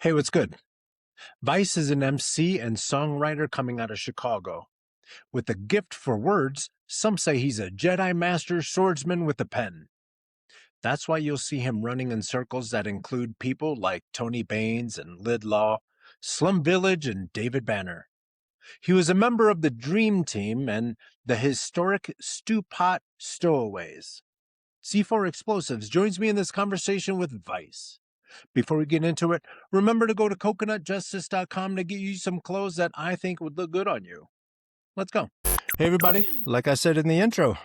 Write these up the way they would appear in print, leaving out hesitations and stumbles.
Hey, what's good? Vice is an MC and songwriter coming out of Chicago. With a gift for words, some say he's a Jedi Master swordsman with a pen. That's why you'll see him running in circles that include people like Tony Baines and Lid Law, Slum Village, and David Banner. He was a member of the Dream Team and the historic Stew Pot Stowaways. C4 Explosives joins me in this conversation with Vice. Before we get into it, remember to go to coconutjustice.com to get you some clothes that I think would look good on you. Let's go. Hey, everybody. Like I said in the intro,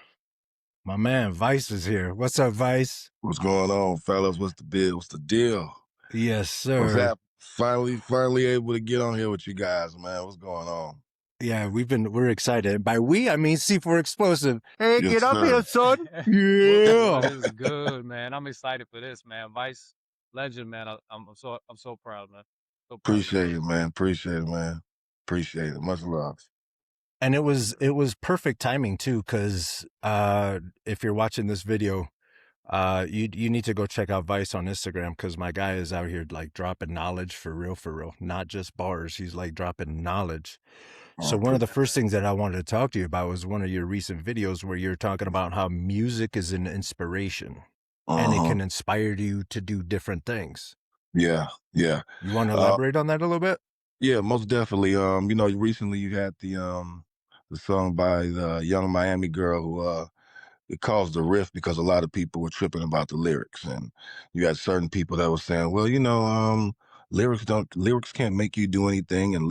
my man Vice is here. What's up, Vice? What's going on, fellas? What's the deal? What's the deal? Yes, sir. What's happening? Finally able to get on here with you guys, man. What's going on? Yeah, we're excited. By we, I mean C4 Explosive. Hey, Yes, get up sir. here, son. What Yeah. is good, man? I'm excited for this, man. Vice legend, man. I'm so proud, man. So proud. Appreciate it, man. Appreciate it, man. Appreciate it. Much love. And it was perfect timing too, because if you're watching this video, you need to go check out Vice on Instagram, because my guy is out here like dropping knowledge for real, not just bars. He's like dropping knowledge. So one of the first things that I wanted to talk to you about was one of your recent videos where you're talking about how music is an inspiration and it can inspire you to do different things. Yeah. You want to elaborate on that a little bit? Yeah, most definitely. Recently you had the song by the Young Miami girl who it caused a rift because a lot of people were tripping about the lyrics, and you had certain people that were saying, well, lyrics can't make you do anything, and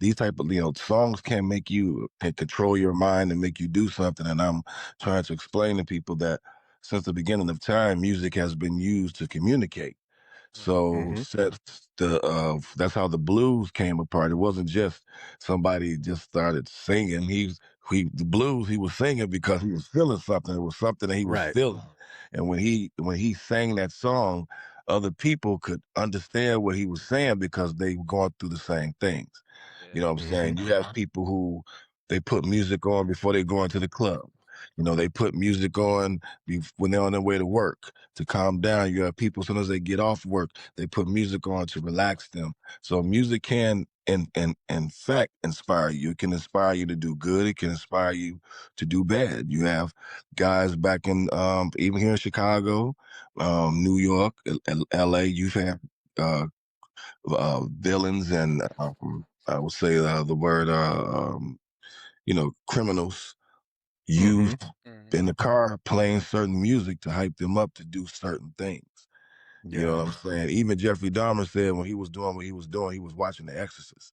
these type of songs can control your mind and make you do something. And I'm trying to explain to people that since the beginning of time, music has been used to communicate. So that's how the blues came apart. It wasn't just somebody just started singing. The blues he was singing because he was feeling something. It was something that he was feeling. And when he sang that song, other people could understand what he was saying because they were going through the same things. You know what I'm saying? You have people who they put music on before they go into the club. They put music on when they're on their way to work to calm down. You have people, as soon as they get off work, they put music on to relax them. So music can, in fact, inspire you. It can inspire you to do good. It can inspire you to do bad. You have guys back in, even here in Chicago, New York, LA, you've had villains and I would say the word, criminals used in the car playing certain music to hype them up to do certain things. You know what I'm saying? Even Jeffrey Dahmer said when he was doing what he was doing, he was watching The Exorcist.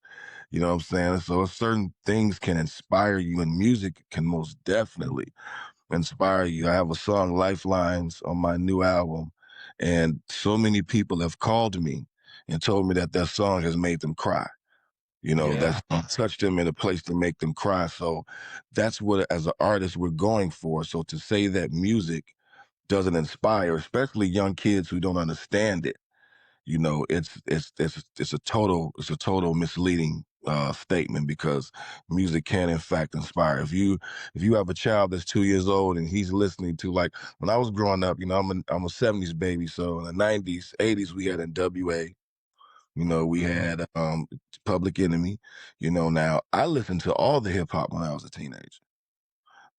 You know what I'm saying? So certain things can inspire you, and music can most definitely inspire you. I have a song, Lifelines, on my new album, and so many people have called me and told me that song has made them cry. That's touched them in a place to make them cry. So that's what, as an artist, we're going for. So to say that music doesn't inspire, especially young kids who don't understand it, it's a total misleading statement, because music can in fact inspire. If you have a child that's 2 years old and he's listening to, like, when I was growing up, I'm a 70s baby. So in the 90s, 80s, we had NWA. We had Public Enemy. Now I listened to all the hip hop when I was a teenager,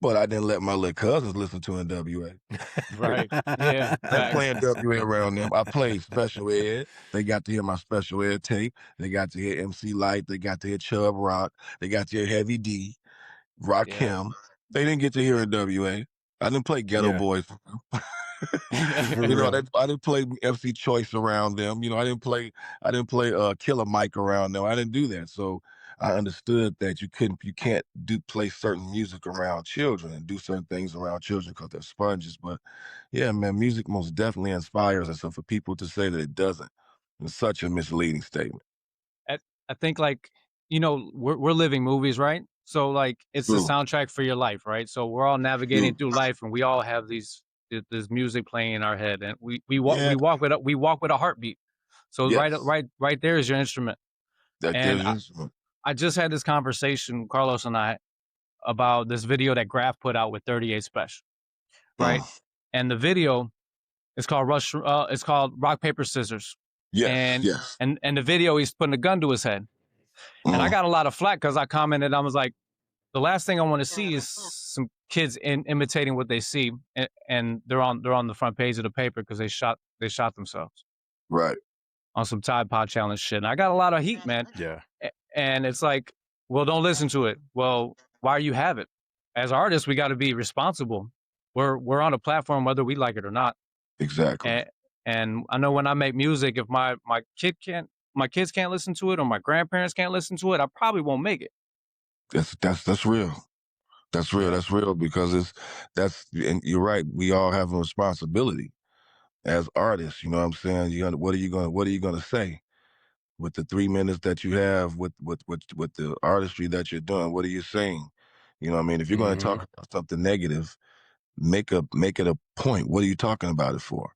but I didn't let my little cousins listen to NWA. Right. Yeah. I played NWA around them. I played Special Ed. They got to hear my Special Ed tape. They got to hear MC Light. They got to hear Chubb Rock. They got to hear Heavy D, Rakim. They didn't get to hear NWA. I didn't play Ghetto Boys. I didn't play FC Choice around them. I didn't play Killer Mike around them. I didn't do that. So I understood that you can't play certain music around children and do certain things around children because they're sponges. But yeah, man, music most definitely inspires. And so for people to say that it doesn't, it's such a misleading statement. I think, like, we're living movies, right? So like it's the soundtrack for your life, right? So we're all navigating through life, and we all have this music playing in our head, and we walk with a heartbeat. So right there is your instrument. I just had this conversation, Carlos and I, about this video that Graf put out with 38 Special, right? And the video is called Rock Paper Scissors. Yes, and yes. and the video he's putting a gun to his head. And I got a lot of flack because I commented, I was like, the last thing I want to see is some kids imitating what they see, and they're on the front page of the paper because they shot themselves Right. on some Tide Pod challenge shit. And I got a lot of heat, man. Yeah. And it's like, well, don't listen to it. Well, why you have it? As artists, we got to be responsible. We're on a platform whether we like it or not. Exactly. And I know when I make music, if my kids can't listen to it, or my grandparents can't listen to it, I probably won't make it. That's real. That's real. Yeah. That's real because and you're right. We all have a responsibility as artists. You know what I'm saying? What are you gonna say with the 3 minutes that you have with the artistry that you're doing? What are you saying? You know what I mean? If you're going to talk about something negative, make it a point. What are you talking about it for?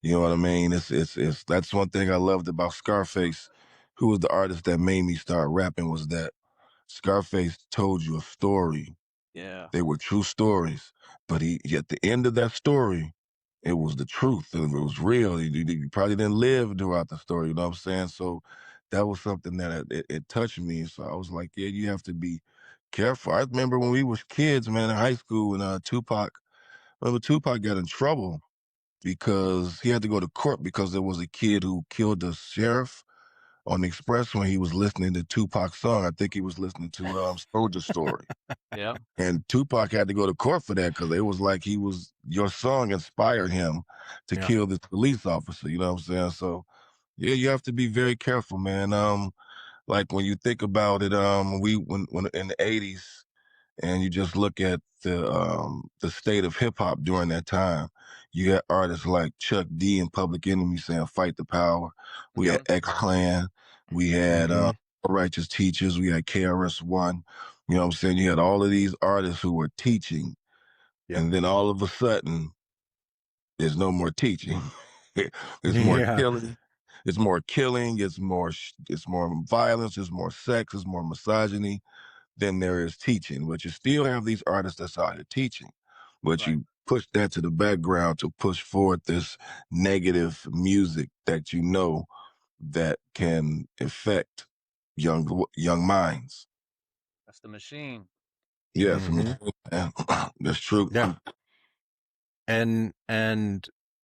You know what I mean? It's that's one thing I loved about Scarface, who was the artist that made me start rapping, was that Scarface told you a story. Yeah. They were true stories, but he at the end of that story, it was the truth. It was real. He probably didn't live throughout the story. You know what I'm saying? So that was something that it touched me. So I was like, yeah, you have to be careful. I remember when we was kids, man, in high school, and Tupac got in trouble because he had to go to court because there was a kid who killed the sheriff on the express when he was listening to Tupac's song. I think he was listening to Soldier Story. Yeah. And Tupac had to go to court for that because it was like your song inspired him to kill this police officer. You know what I'm saying? So, yeah, you have to be very careful, man. Like when you think about it, when in the '80s, and you just look at the state of hip hop during that time, you had artists like Chuck D and Public Enemy saying "Fight the Power." We had X Clan. We had Righteous Teachers. We had KRS-One. You know what I'm saying? You had all of these artists who were teaching, and then all of a sudden, there's no more teaching. There's more killing. It's more killing. It's more violence. It's more sex. It's more misogyny than there is teaching. But you still have these artists that's out here teaching, but you push that to the background to push forward this negative music that you know that can affect young minds. That's the machine. Yes, that's true. Yeah. And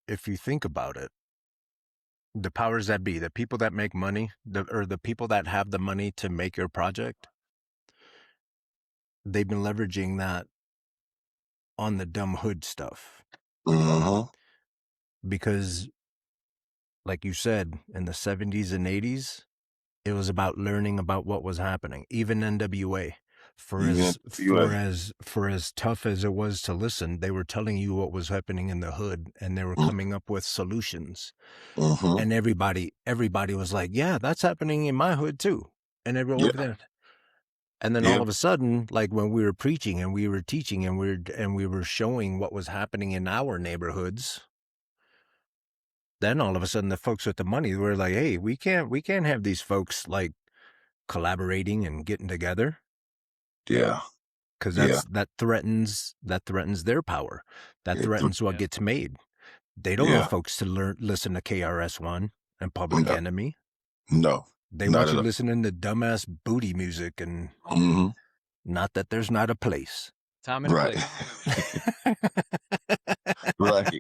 if you think about it, the powers that be, the people that make money, the people that have the money to make your project, they've been leveraging that on the dumb hood stuff. Because, like you said, in the 70s and 80s, it was about learning about what was happening. Even NWA, for as tough as it was to listen, they were telling you what was happening in the hood, and they were coming up with solutions. And everybody was like, yeah, that's happening in my hood too. And everyone looked at it. And then all of a sudden, like when we were preaching and we were teaching and we were showing what was happening in our neighborhoods, then all of a sudden the folks with the money were like, hey, we can't have these folks like collaborating and getting together. Yeah. Because that threatens their power. That threatens what gets made. They don't want folks to listen to KRS-One and Public Enemy. No. They want you listening to dumbass booty music, and not that there's not a place. Time and place. Right.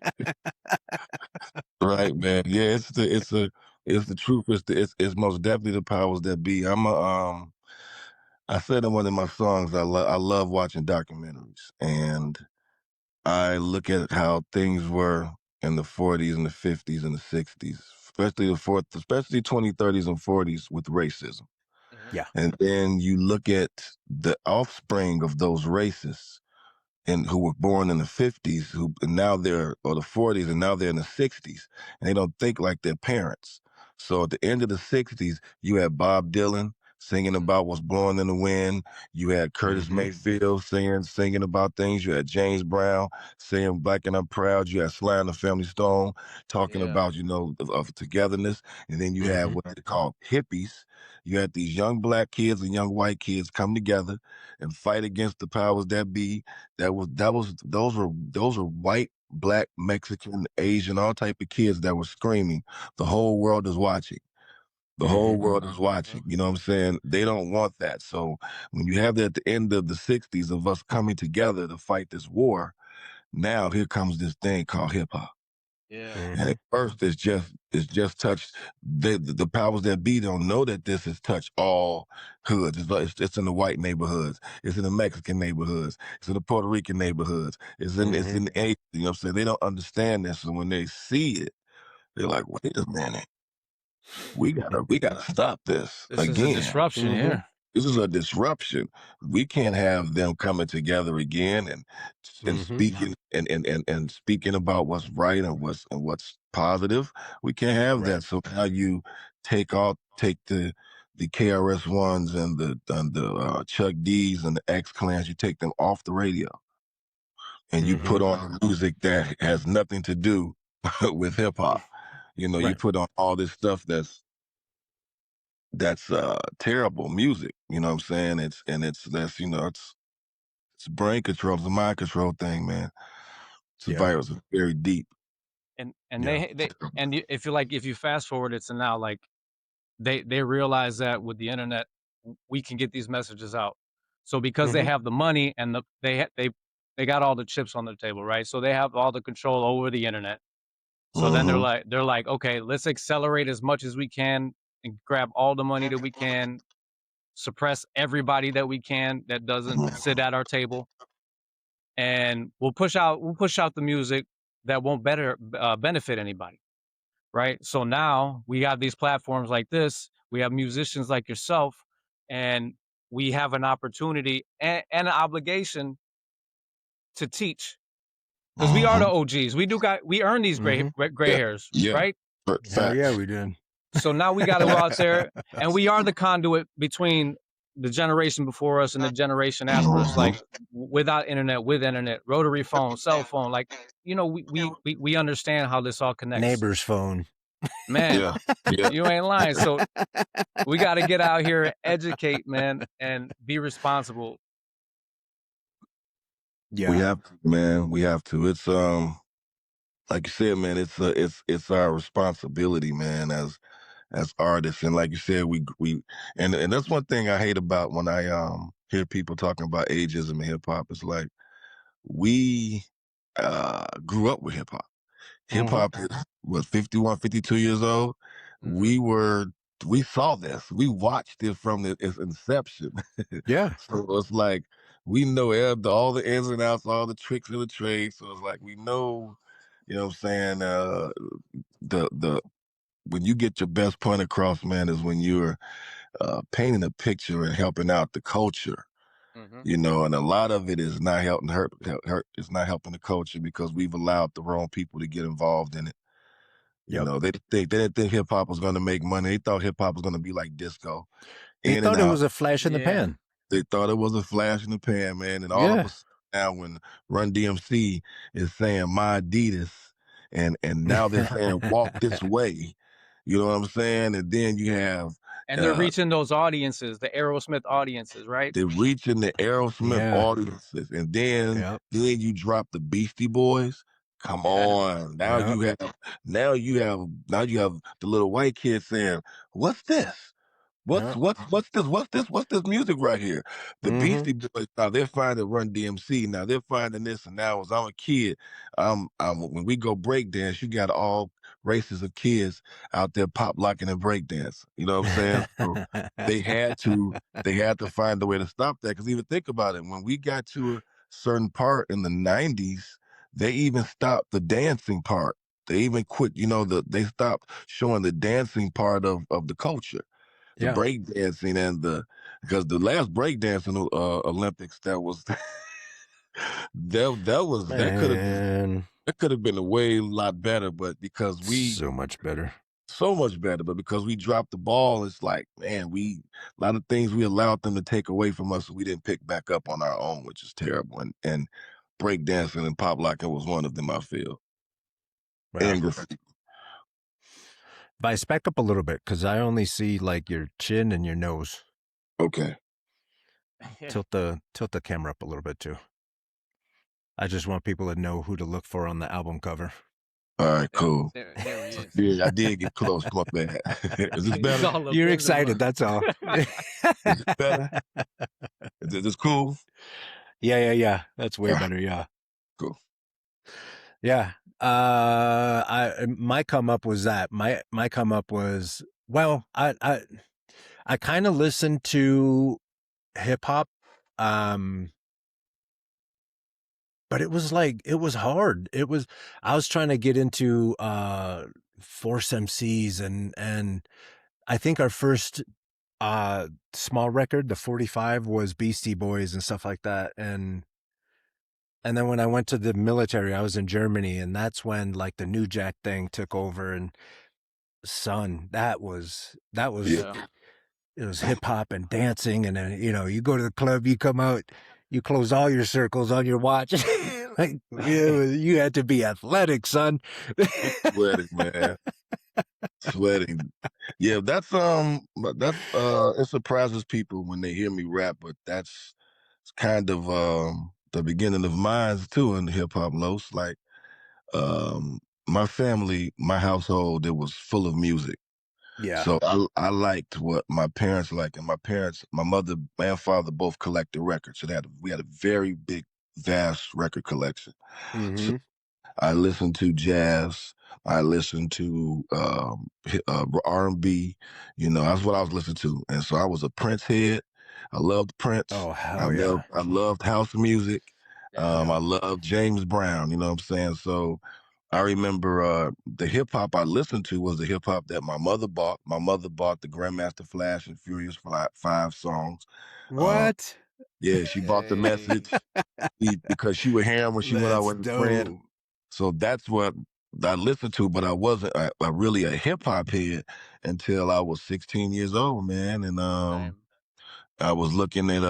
Right, man. Yeah, it's the truth. It's most definitely the powers that be. I said in one of my songs, I love watching documentaries, and I look at how things were in the 40s and the 50s and the 60s, especially 20s, 30s, and 40s with racism. Yeah. And then you look at the offspring of those racists and who were born in the 50s, or the 40s, and now they're in the 60s, and they don't think like their parents. So at the end of the 60s, you had Bob Dylan singing about what's blowing in the wind. You had Curtis Mayfield singing about things. You had James Brown saying "Black and I'm Proud." You had Sly and the Family Stone talking about, of togetherness. And then you had what they call hippies. You had these young black kids and young white kids come together and fight against the powers that be. Those were white Black, Mexican, Asian, all type of kids that were screaming. The whole world is watching. The whole world is watching. You know what I'm saying? They don't want that. So when you have that at the end of the 60s of us coming together to fight this war, now here comes this thing called hip hop. Yeah. And at first it's just touched the powers that be don't know that this has touched all hoods. It's in the white neighborhoods, it's in the Mexican neighborhoods, it's in the Puerto Rican neighborhoods, it's in the Asian, you know what I'm saying? They don't understand this. And when they see it, they're like, wait a minute. We gotta stop this This is a again. disruption here. This is a disruption. We can't have them coming together again and speaking and speaking about what's right and what's positive. We can't have that. So now you take the KRS Ones and the Chuck D's and the X Clans, you take them off the radio and you put on music that has nothing to do with hip hop. You know, you put on all this stuff that's terrible music. You know what I'm saying? It's brain control, it's a mind control thing, man. It's a virus, it's very deep. And if you fast forward it to now, like they realize that with the internet we can get these messages out. So because they have the money and they got all the chips on the table, right? So they have all the control over the internet. So then they're like, okay, let's accelerate as much as we can and grab all the money that we can, suppress everybody that we can that doesn't sit at our table, and we'll push out the music that won't benefit anybody, right? So now we have these platforms like this, we have musicians like yourself, and we have an opportunity and an obligation to teach, because we are the OGs. We earn these gray hairs, right? Hell yeah, we did. So now we got to go out there, and we are the conduit between the generation before us and the generation after us. Like without internet, with internet, rotary phone, cell phone, like, you know, we understand how this all connects. Neighbor's phone. Man, you ain't lying. So we got to get out here and educate, man, and be responsible. Yeah, we have to, man. We have to. It's like you said, man. It's our responsibility, man, as artists. And like you said, we and that's one thing I hate about when I hear people talking about ageism in hip hop. It's like we grew up with hip hop. Hip hop was 51, 52 years old. We saw this. We watched it from its inception. Yeah. So it's like we know all the ins and outs, all the tricks of the trade. So it's like we know, you know what I'm saying, the when you get your best point across, man, is when you're painting a picture and helping out the culture. You know, and a lot of it is not helping it's not helping the culture because we've allowed the wrong people to get involved in it. You know, they didn't think hip hop was going to make money. They thought hip hop was going to be like disco. They thought it was a flash in the pan. They thought it was a flash in the pan, man. And all of a sudden now when Run DMC is saying my Adidas and now they're saying walk this way. You know what I'm saying? And then you have and they're reaching those audiences, the Aerosmith audiences, right? They're reaching the Aerosmith audiences. And then you drop the Beastie Boys. Come on. Now you have the little white kid saying, what's this? What's this music right here? The Beastie Boys, now they're finding Run DMC. Now they're finding this. And now as I'm a kid, when we go breakdance, you got all races of kids out there pop locking and breakdance. You know what I'm saying? So they had to find a way to stop that. Because even think about it, when we got to a certain part in the 90s, they even stopped the dancing part. They even quit, they stopped showing the dancing part of the culture. The breakdancing because the last breakdancing Olympics that could have been a lot better, but because so much better, but because we dropped the ball, it's like, man, a lot of things we allowed them to take away from us, we didn't pick back up on our own, which is terrible. And breakdancing and pop locking was one of them, I feel. And graffiti. Vice, back up a little bit, because I only see like your chin and your nose. Okay. Tilt the camera up a little bit too. I just want people to know who to look for on the album cover. All right, cool. There he is. Yeah, I did get close. My bad. Is this He's better? all up You're in the excited, mug. that's all. Is this better? Is this cool? Yeah. That's way Ah, better, yeah. cool. Yeah. My come up was that. My come up was, well, I kind of listened to hip hop, but it was hard. I was trying to get into Force MCs, and I think our first small record, the 45, was Beastie Boys and stuff like that. And then when I went to the military, I was in Germany, and that's when like the New Jack thing took over. And son, that was Yeah. it was hip hop and dancing. And then, you go to the club, you come out, you close all your circles on your watch. Like, you had to be athletic, son. Sweating, man. Sweating. Yeah, it surprises people when they hear me rap, but that's kind of the beginning of mine too in hip hop, Los. Like my family, my household, it was full of music. Yeah. So I liked what my parents liked, and my mother and father both collected records. So we had a very big, vast record collection. So Mm-hmm. I listened to jazz. I listened to R&B. That's what I was listening to, and so I was a Prince head. I loved Prince. Oh, hell yeah. I loved house music. Yeah. I loved James Brown. You know what I'm saying? So I remember the hip hop I listened to was the hip hop that my mother bought. My mother bought the Grandmaster Flash and Furious Five songs. What? Yeah, she bought the Hey. message because she would hear him when she went out That's with her friend. dope. So that's what I listened to, but I wasn't really a hip hop head until I was 16 years old, man. And Same. I was looking at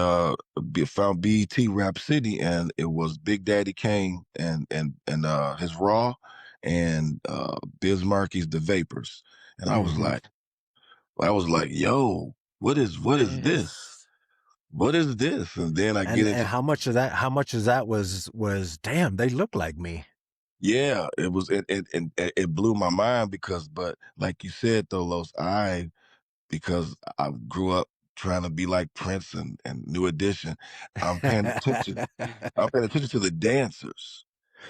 found BET Rap City, and it was Big Daddy Kane and his Raw and Biz Markie's The Vapors, and Mhm. I was like, yo, what is this? This. What is this? And then I get And into how much of that was damn, they look like me. yeah, it blew my mind but like you said though, Los, because I grew up trying to be like Prince and New Edition, I'm paying attention. I'm paying attention to the dancers.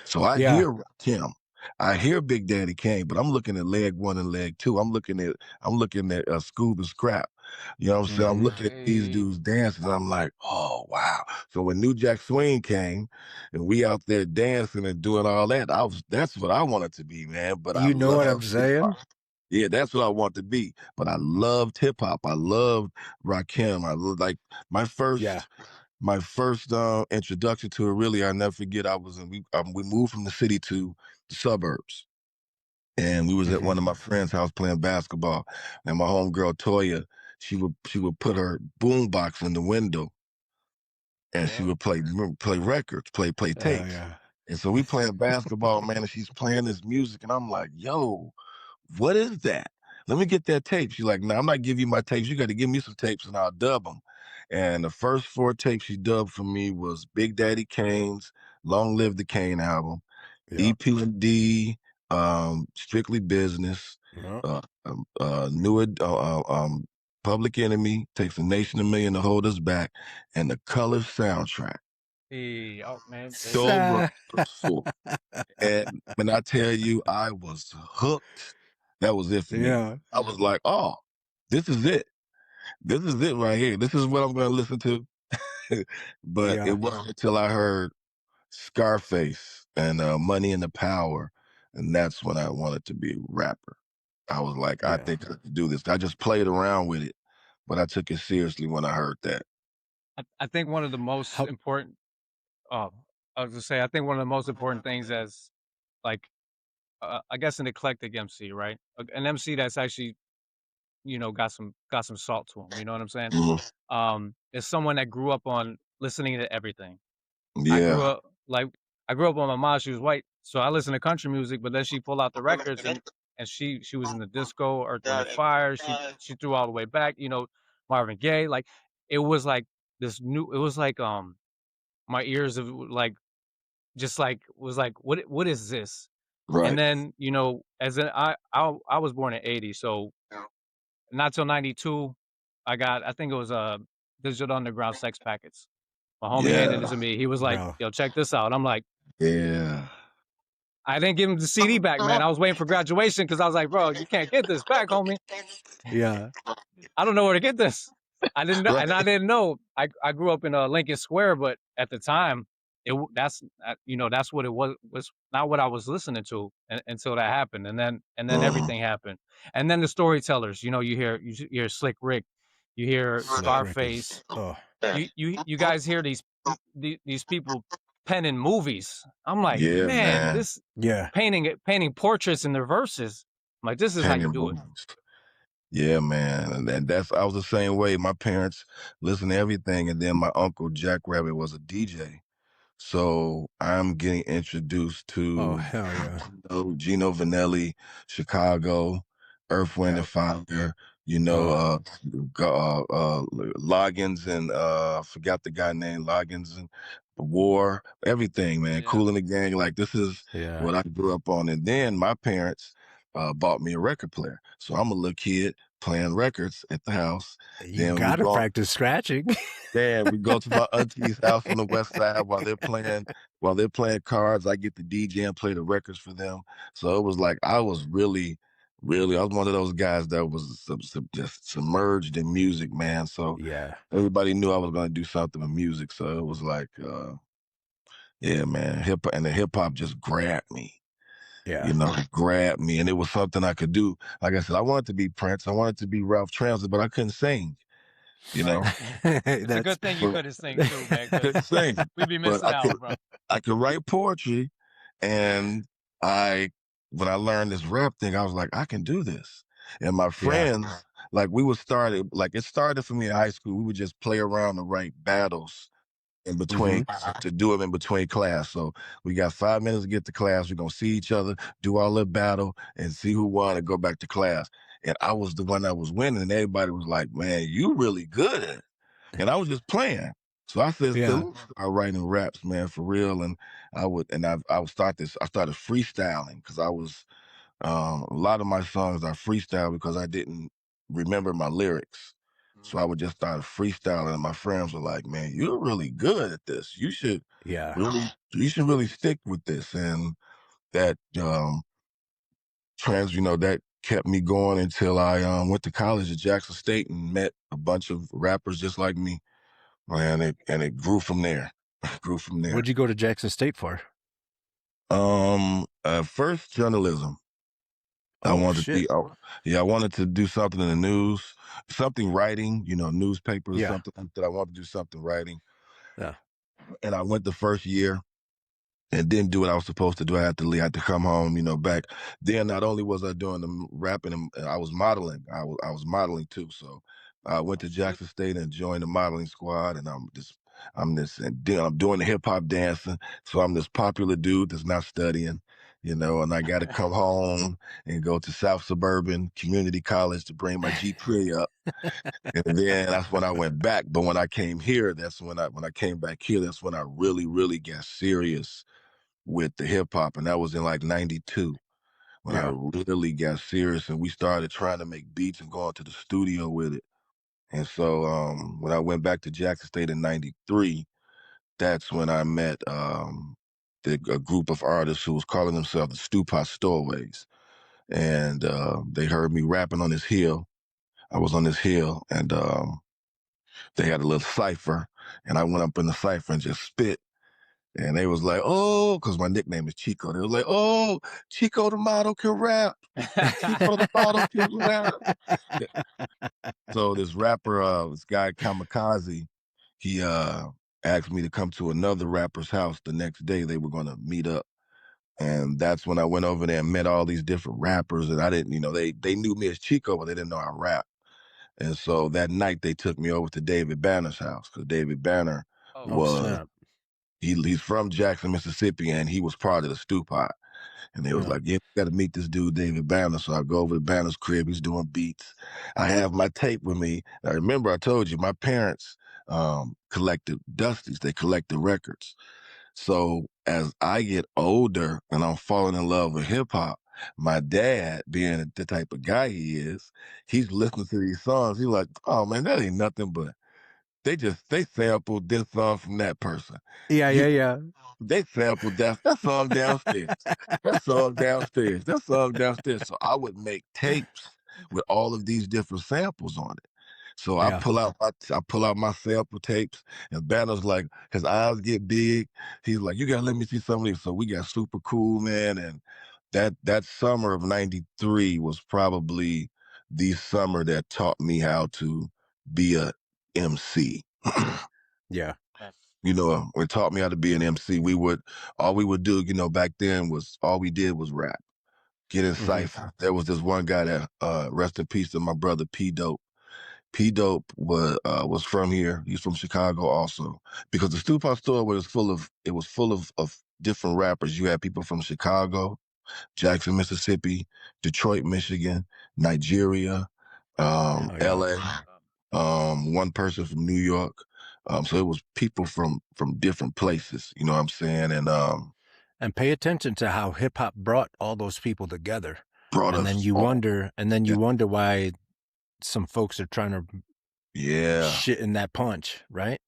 So I Yeah. hear Kim. I hear Big Daddy Kane, but I'm looking at leg one and leg two. I'm looking at Scoob and Scrap. You know what I'm saying? I'm Mhm. looking at these dudes dancing. And I'm like, oh wow. So when New Jack Swing came and we out there dancing and doing all that, that's what I wanted to be, man. But I You know what I'm love hip hop. saying? Yeah, that's what I want to be. But I loved hip hop. I loved Rakim. I loved like my first Yeah. my first introduction to it. Really, I never forget. We moved from the city to the suburbs, and we was at one Mhm. of my friends' house playing basketball. And my homegirl Toya, she would put her boombox in the window, and she Yeah. would play records, play Oh, tapes. yeah. And so we playing basketball, man, and she's playing this music, and I'm like, yo, what is that? Let me get that tape. She's like, no, I'm not giving you my tapes. You got to give me some tapes and I'll dub them. And the first 4 tapes she dubbed for me was Big Daddy Kane's Long Live the Kane album, Yeah. EP&D, Strictly Business, Yeah. Public Enemy, Takes a Nation a Million to Hold Us Back, and the Color soundtrack. Hey, oh man. So wonderful. And when I tell you I was hooked, that was it for me. Yeah. I was like, oh, this is it. This is it right here. This is what I'm going to listen to. But Yeah. it wasn't until I heard Scarface and Money and the Power. And that's when I wanted to be a rapper. I was like, I Yeah. think I could do this. I just played around with it, but I took it seriously when I heard that. I think one of the most How important I was gonna say I think one of the most important things as like I guess an eclectic MC, right? An MC that's actually, got some salt to him, you know what I'm saying? Mhm. Is someone that grew up on listening to everything. I grew Yeah. up like I grew up on my mom, she was white, so I listened to country music, but then she pulled out the records and she was in the disco, Earth, Wind and Fire, she threw all the way back, Marvin Gaye, like it was like it was like my ears of like just like was like, what is this? And Right. then, you know, as an I was born in '80, so not till '92, I think it was Digital Underground Sex Packets. My homie handed it Yeah. to me. He was like, Bro. "Yo, check this out." I'm like, Yeah. I didn't give him the CD back, man. I was waiting for graduation because I was like, "Bro, you can't get this back, homie. Yeah. I don't know where to get this." I didn't know, and I Right. didn't know. I grew up in Lincoln Square, but at the time, that's you know, that's what it was not what I was listening to until that happened, and then Mhm. everything happened, and then the storytellers. You know, you hear Slick Rick, you hear Slick Rick is Scarface. You guys hear these people penning movies. I'm like, Yeah, man, man. this yeah. painting portraits in their verses. I'm like, this is how you Painting do it. movies. Yeah, man. And that's I was the same way. My parents listened to everything. And then my uncle Jack Rabbit was a DJ. So I'm getting introduced Oh, to hell yeah. Gino Vanelli, Chicago, Earth, Wind Yeah. and Fire, you know, Oh, Loggins and I forgot the guy named Loggins and War, everything, man. Yeah. Cool in the Gang. Like this is yeah. what I grew up on. And then my parents bought me a record player. So I'm a little kid playing records at the house. You Then we gotta go practice scratching. Man, we go to my auntie's house on the west side while they're playing cards. I get the DJ and play the records for them. So it was like I was really I was one of those guys that was just submerged in music, man. So yeah. everybody knew I was gonna do something with music. So it was like yeah, man, hip hop just grabbed me. Yeah. You know, grabbed me, and it was something I could do. Like I said, I wanted to be Prince, I wanted to be Ralph Tramsley, but I couldn't sing. You Right. know, It's a That's good thing you but couldn't sing too, man, couldn't because sing, we'd be but missing out, bro. I could write poetry, and I when I learned this rap thing, I was like, I can do this. And my yeah. friends, like we would started like it started for me in high school. We would just play around to write battles in Mm-hmm. between to do them in between class. So we got 5 minutes to get to class. We're gonna see each other, do our little battle, and see who won and go back to class. And I was the one that was winning, and everybody was like, "Man, you really good at it." And I was just playing. So I said, Yeah. let me start writing raps, man, for real. And I would start this. I started freestyling because I was a lot of my songs I freestyle because I didn't remember my lyrics. So I would just start freestyling, and my friends were like, "Man, you're really good at this. Yeah. You should really stick with this." And that that kept me going until I went to college at Jackson State and met a bunch of rappers just like me. And it grew from there. Grew from there. What'd you go to Jackson State for? First journalism. I Oh wanted to shit. be, yeah, I wanted to do something in the news, something writing, newspapers, Yeah. something that I wanted to do something writing. Yeah. And I went the first year and didn't do what I was supposed to do. I had to leave, I had to come home, back. Then not only was I doing the rapping, I was modeling. I was modeling too. So I went Oh, to sweet. Jackson State and joined the modeling squad, and I'm doing the hip hop dancing. So I'm this popular dude that's not studying, and I got to come home and go to South Suburban Community College to bring my GPA up. And then that's when I went back. But when I came here, when I came back here, that's when I really, really got serious with the hip hop. And that was in like 92 when I Yeah. really got serious, and we started trying to make beats and going to the studio with it. And so when I went back to Jackson State in 93, that's when I met a group of artists who was calling themselves the Stowaways. And they heard me rapping on this hill. I was on this hill, and they had a little cipher, and I went up in the cipher and just spit. And they was like, oh, because my nickname is Chico. They was like, oh, Chico the model can rap. Chico the model can rap. So this rapper, this guy Kamikaze, he asked me to come to another rapper's house the next day. They were gonna meet up. And that's when I went over there and met all these different rappers. And I didn't, they knew me as Chico, but they didn't know I rap. And so that night they took me over to David Banner's house because David Banner Oh, Oh cool. was snap. he's from Jackson, Mississippi, and he was part of the Stew Pot. And they was Yeah. like, yeah, you got to meet this dude, David Banner. So I go over to Banner's crib. He's doing beats. I have my tape with me. I remember I told you my parents collected Dusties. They collected records. So as I get older and I'm falling in love with hip hop, my dad, being the type of guy he is, he's listening to these songs. He's like, "Oh man, that ain't nothing but they sampled this song from that person. Yeah, You yeah, yeah. They sampled that song downstairs. That song downstairs. That song downstairs." So I would make tapes with all of these different samples on it. So Yeah. I pull out my sample tapes, and Banner's like, his eyes get big. He's like, "You gotta let me see some of these." So we got super cool, man. And that summer of '93 was probably the summer that taught me how to be a MC. Yeah. You know, it taught me how to be an MC. All we would do, you know, back then was all we did was rap, get in cypher. There was this one guy that, rest in peace to my brother P Dope. P Dope was from here. He's from Chicago also, because the Stupac store was full of different rappers. You had people from Chicago, Jackson, Mississippi, Detroit, Michigan, Nigeria, Oh, yeah. LA, one person from New York. So it was people from different places, you know what I'm saying? And pay attention to how hip hop brought all those people together. Brought And then us you all. wonder why some folks are trying to shit in that punch, right?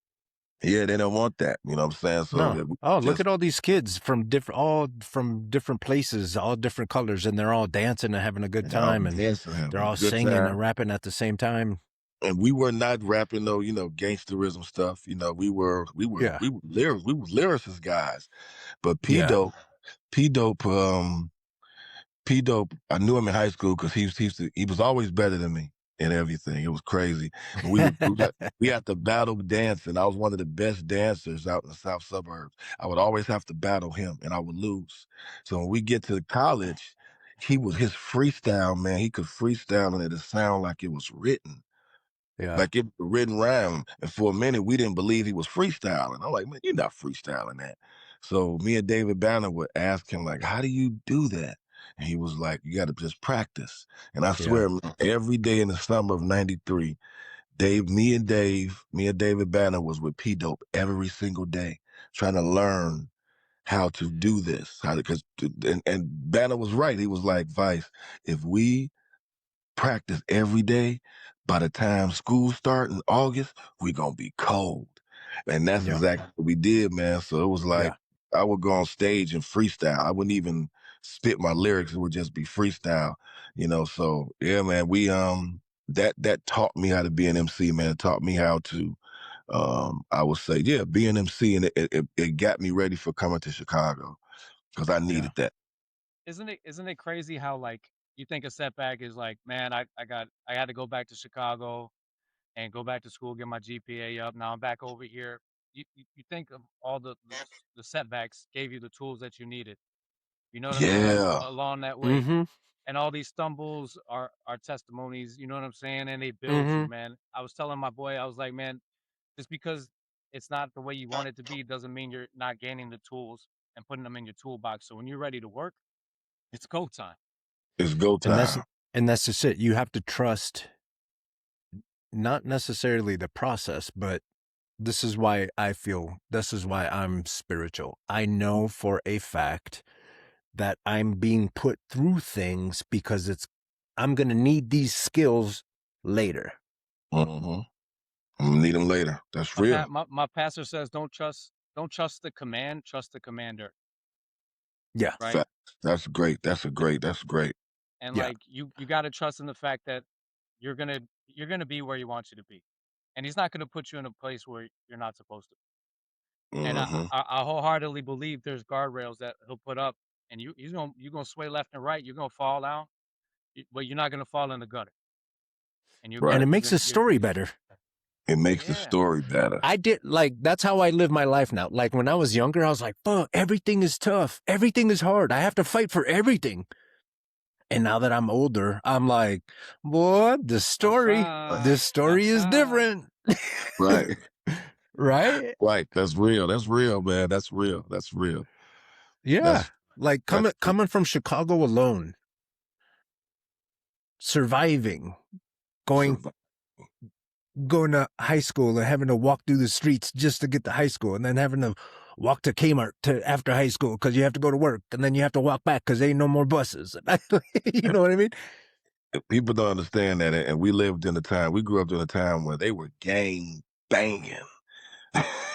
Yeah, they don't want that, you know what I'm saying? So No. Look at all these kids from different places, all different colors, and they're all dancing and having a good time, and they're all singing and rapping at the same time. And we were not rapping no, you know, gangsterism stuff. You know, we were lyricist guys. But P Dope, I knew him in high school because he was always better than me in everything. It was crazy. And we had to battle dance, and I was one of the best dancers out in the south suburbs. I would always have to battle him, and I would lose. So when we get to college, his freestyle, man, he could freestyle and it'd sound like it was written. Yeah. Like it was a written rhyme. And for a minute, we didn't believe he was freestyling. I'm like, "Man, you're not freestyling that." So me and David Banner would ask him, like, "How do you do that?" And he was like, "You got to just practice." And I swear, man, every day in the summer of '93, me and David Banner was with P Dope every single day, trying to learn how to do this. And Banner was right. He was like, "Vice, if we practice every day, by the time school start in August, we gonna be cold." And that's exactly what we did, man. So it was like, I would go on stage and freestyle. I wouldn't even spit my lyrics. It would just be freestyle, you know? So yeah, man, that taught me how to be an MC, man. It taught me how to, I would say, yeah, be an MC. And it got me ready for coming to Chicago because I needed that. Isn't it crazy how, like, you think a setback is like, man, I had to go back to Chicago and go back to school, get my GPA up. Now I'm back over here. You think of all the setbacks gave you the tools that you needed. You know what I mean? Like Yeah. along that way. And all these stumbles are testimonies, you know what I'm saying? And they build you, man. I was telling my boy, I was like, man, just because it's not the way you want it to be doesn't mean you're not gaining the tools and putting them in your toolbox. So when you're ready to work, it's go time. It's go time. And that's just it. You have to trust not necessarily the process, but this is why I'm spiritual. I know for a fact that I'm being put through things because I'm going to need these skills later. Mm-hmm. I'm gonna need them later. That's real. My pastor says, don't trust the command, trust the commander. Yeah. Right. Fact. That's great. That's great. And like, you got to trust in the fact that you're going to be where he wants you to be. And he's not going to put you in a place where you're not supposed to be. And I wholeheartedly believe there's guardrails that he'll put up, and you're going to sway left and right. You're going to fall down, but you're not going to fall in the gutter. And it makes the story better. It makes the story better. That's how I live my life now. Like when I was younger, I was like, fuck, everything is tough. Everything is hard. I have to fight for everything. And now that I'm older, I'm like, boy, this story is different. Right. Right? Right. That's real, man. That's real. Yeah. Like coming from Chicago alone, surviving, going to high school and having to walk through the streets just to get to high school, and then having to walk to Kmart after high school because you have to go to work, and then you have to walk back because there ain't no more buses. You know what I mean? People don't understand that, and we lived in a time. We grew up in a time where they were gang banging.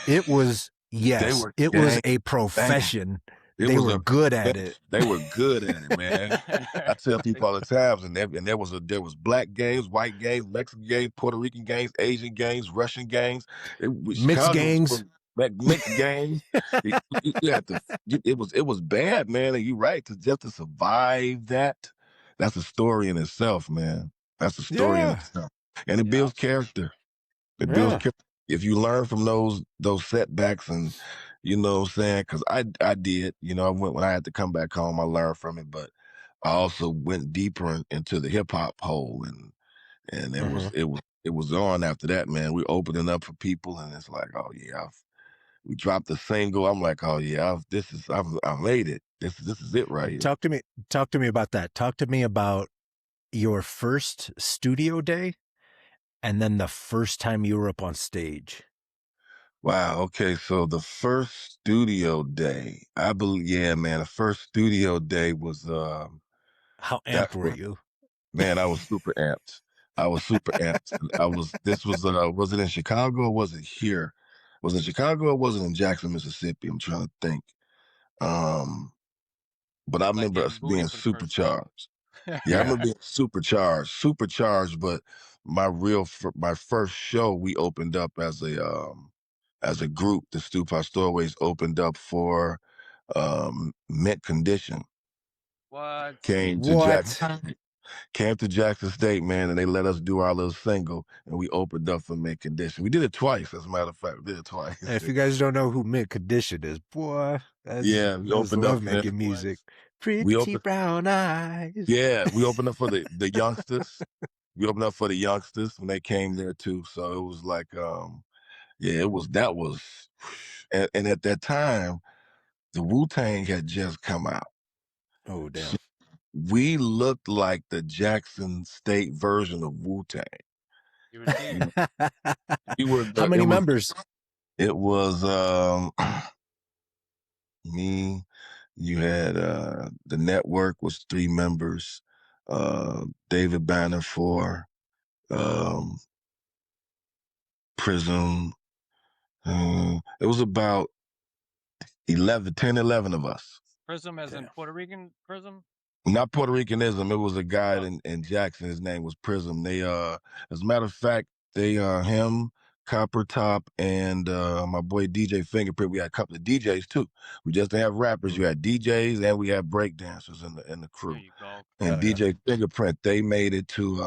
It was, They yes, were it was gang a banging. profession. It They was were a good at profession. it. They were good at it, man. I tell people all the time, and there was black gangs, white gangs, Mexican gangs, Puerto Rican gangs, Asian gangs, Russian gangs. Mixed Chicago was gangs. full of mixed gangs. You had to. It was bad, man. And you're right. Just to survive that, that's a story in itself, man. That's a story in Yeah. itself, and it Yeah. builds character. It builds Yeah. character. If you learn from those setbacks, and you know what I'm saying, because I did, you know, I went when I had to come back home, I learned from it, but I also went deeper into the hip hop hole, and Mhm. it was on after that, man. We opening up for people, and it's like, oh yeah, we dropped the single. I'm like, oh yeah, I made it. This is it right here. Talk to me about that. Talk to me about your first studio day and then the first time you were up on stage. Wow. Okay. So the first studio day, I believe, yeah, man, the first studio day was, How that amped were was, you? man, I was super amped. I was super amped. This was it in Chicago or was it here? Was it in Chicago or was it in Jackson, Mississippi? I'm trying to think. Um, but I Like remember getting us booty being for the first time. supercharged. Yeah, I Yeah. remember being supercharged. But my first show, we opened up as a group. The Stowaways opened up for Mint Condition. What? Came to What? Jackson, came to Jackson State, man, and they let us do our little single, and we opened up for Mint Condition. We did it twice, as a matter of fact. We did it twice. And if you guys don't know who Mint Condition is, boy, Yeah, we that's opened up love for them. making music. We Pretty opened, brown eyes. yeah, we opened up for the youngsters. We opened up for the youngsters when they came there too. So it was like, yeah, that was, and at that time, the Wu-Tang had just come out. Oh So damn. we looked like the Jackson State version of Wu-Tang. You were deep. We were How many members? it was me, you had the network was 3 members, David Banner 4, um, Prism. It was about 10, 11 of us. Prism as in Damn. Puerto Rican Prism? Not Puerto Ricanism. It was a guy Oh. in Jackson. His name was Prism. They as a matter of fact, they him, Copper Top, and my boy DJ Fingerprint. We had a couple of DJs too. We just didn't have rappers. You had DJs and we had break dancers in the There crew. you go. And Oh, yeah. DJ Fingerprint, they made it to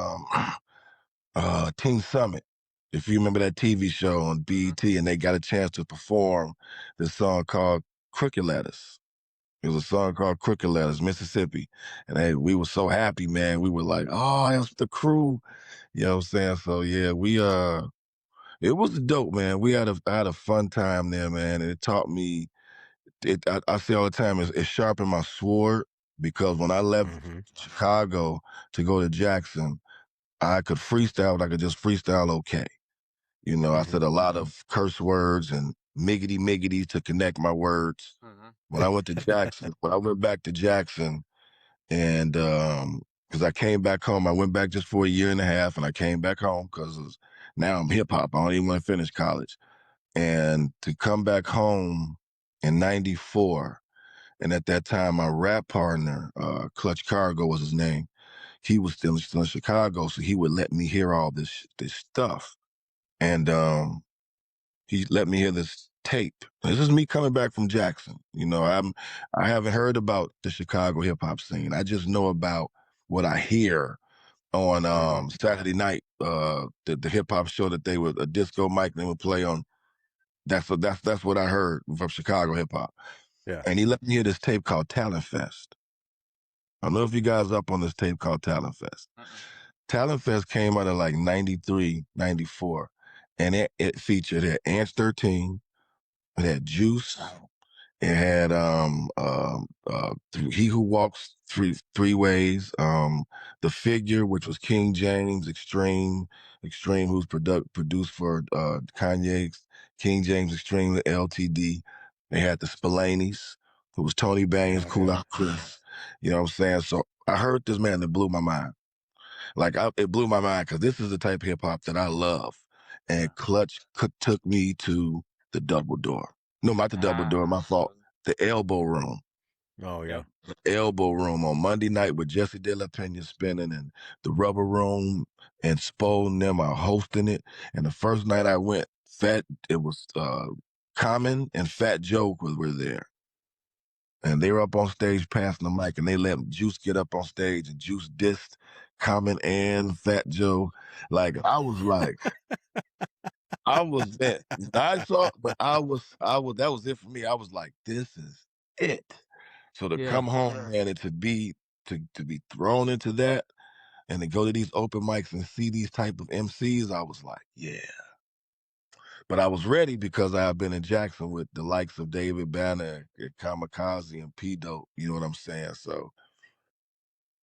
Teen Summit. If you remember that TV show on BET, and they got a chance to perform this song called Crooked Letters. It was a song called Crooked Letters, Mississippi. And hey, we were so happy, man. We were like, oh, that's the crew. You know what I'm saying? So yeah, it was dope, man. I had a fun time there, man. And it taught me, I say all the time, it sharpened my sword because when I left Mm-hmm. Chicago to go to Jackson, I could freestyle, but I could just freestyle okay. You know, I Mm-hmm. said a lot of curse words and miggity to connect my words. When I went to Jackson, when I went back to Jackson, and because I came back home, I went back just for a year and a half, and I came back home because now I'm hip hop. I don't even want to finish college, and to come back home in '94, and at that time, my rap partner, Clutch Cargo was his name. He was still in Chicago, so he would let me hear all this stuff, and he let me hear this tape. This is me coming back from Jackson. You know, I haven't heard about the Chicago hip hop scene. I just know about what I hear on Mm-hmm. Saturday night, the hip hop show that they would a disco mic they would play on. That's what I heard from Chicago hip hop. Yeah. And he let me hear this tape called Talent Fest. I don't know if you guys are up on this tape called Talent Fest. Talent Fest came out in like 93, 94. And it featured Ants 13, it had Juice, it had He Who Walks Three Ways, The Figure, which was King James, Extreme, who's produced for Kanye, King James Extreme, LTD. They had the Spillaneys, who was Tony Bang's Cool Out Chris. You know what I'm saying? So I heard this, man, that blew my mind. Like, it blew my mind because this is the type of hip hop that I love. And Clutch took me to the Double Door. No, not the Double Door, my fault. The Elbow Room. Oh, yeah. The Elbow Room on Monday night with Jesse De La Pena spinning, and the Rubber Room and Spo and them are hosting it. And the first night I went, it was Common and Fat Joe were there. And they were up on stage passing the mic, and they let Juice get up on stage, and Juice dissed Common and Fat Joe. Like, I was like, I was that. I saw, but I was, that was it for me. I was like, this is it. So to come home, man, and to be thrown into that, and to go to these open mics and see these type of MCs, I was like, yeah. But I was ready because I had been in Jackson with the likes of David Banner, Kamikaze, and P Dope. You know what I'm saying? So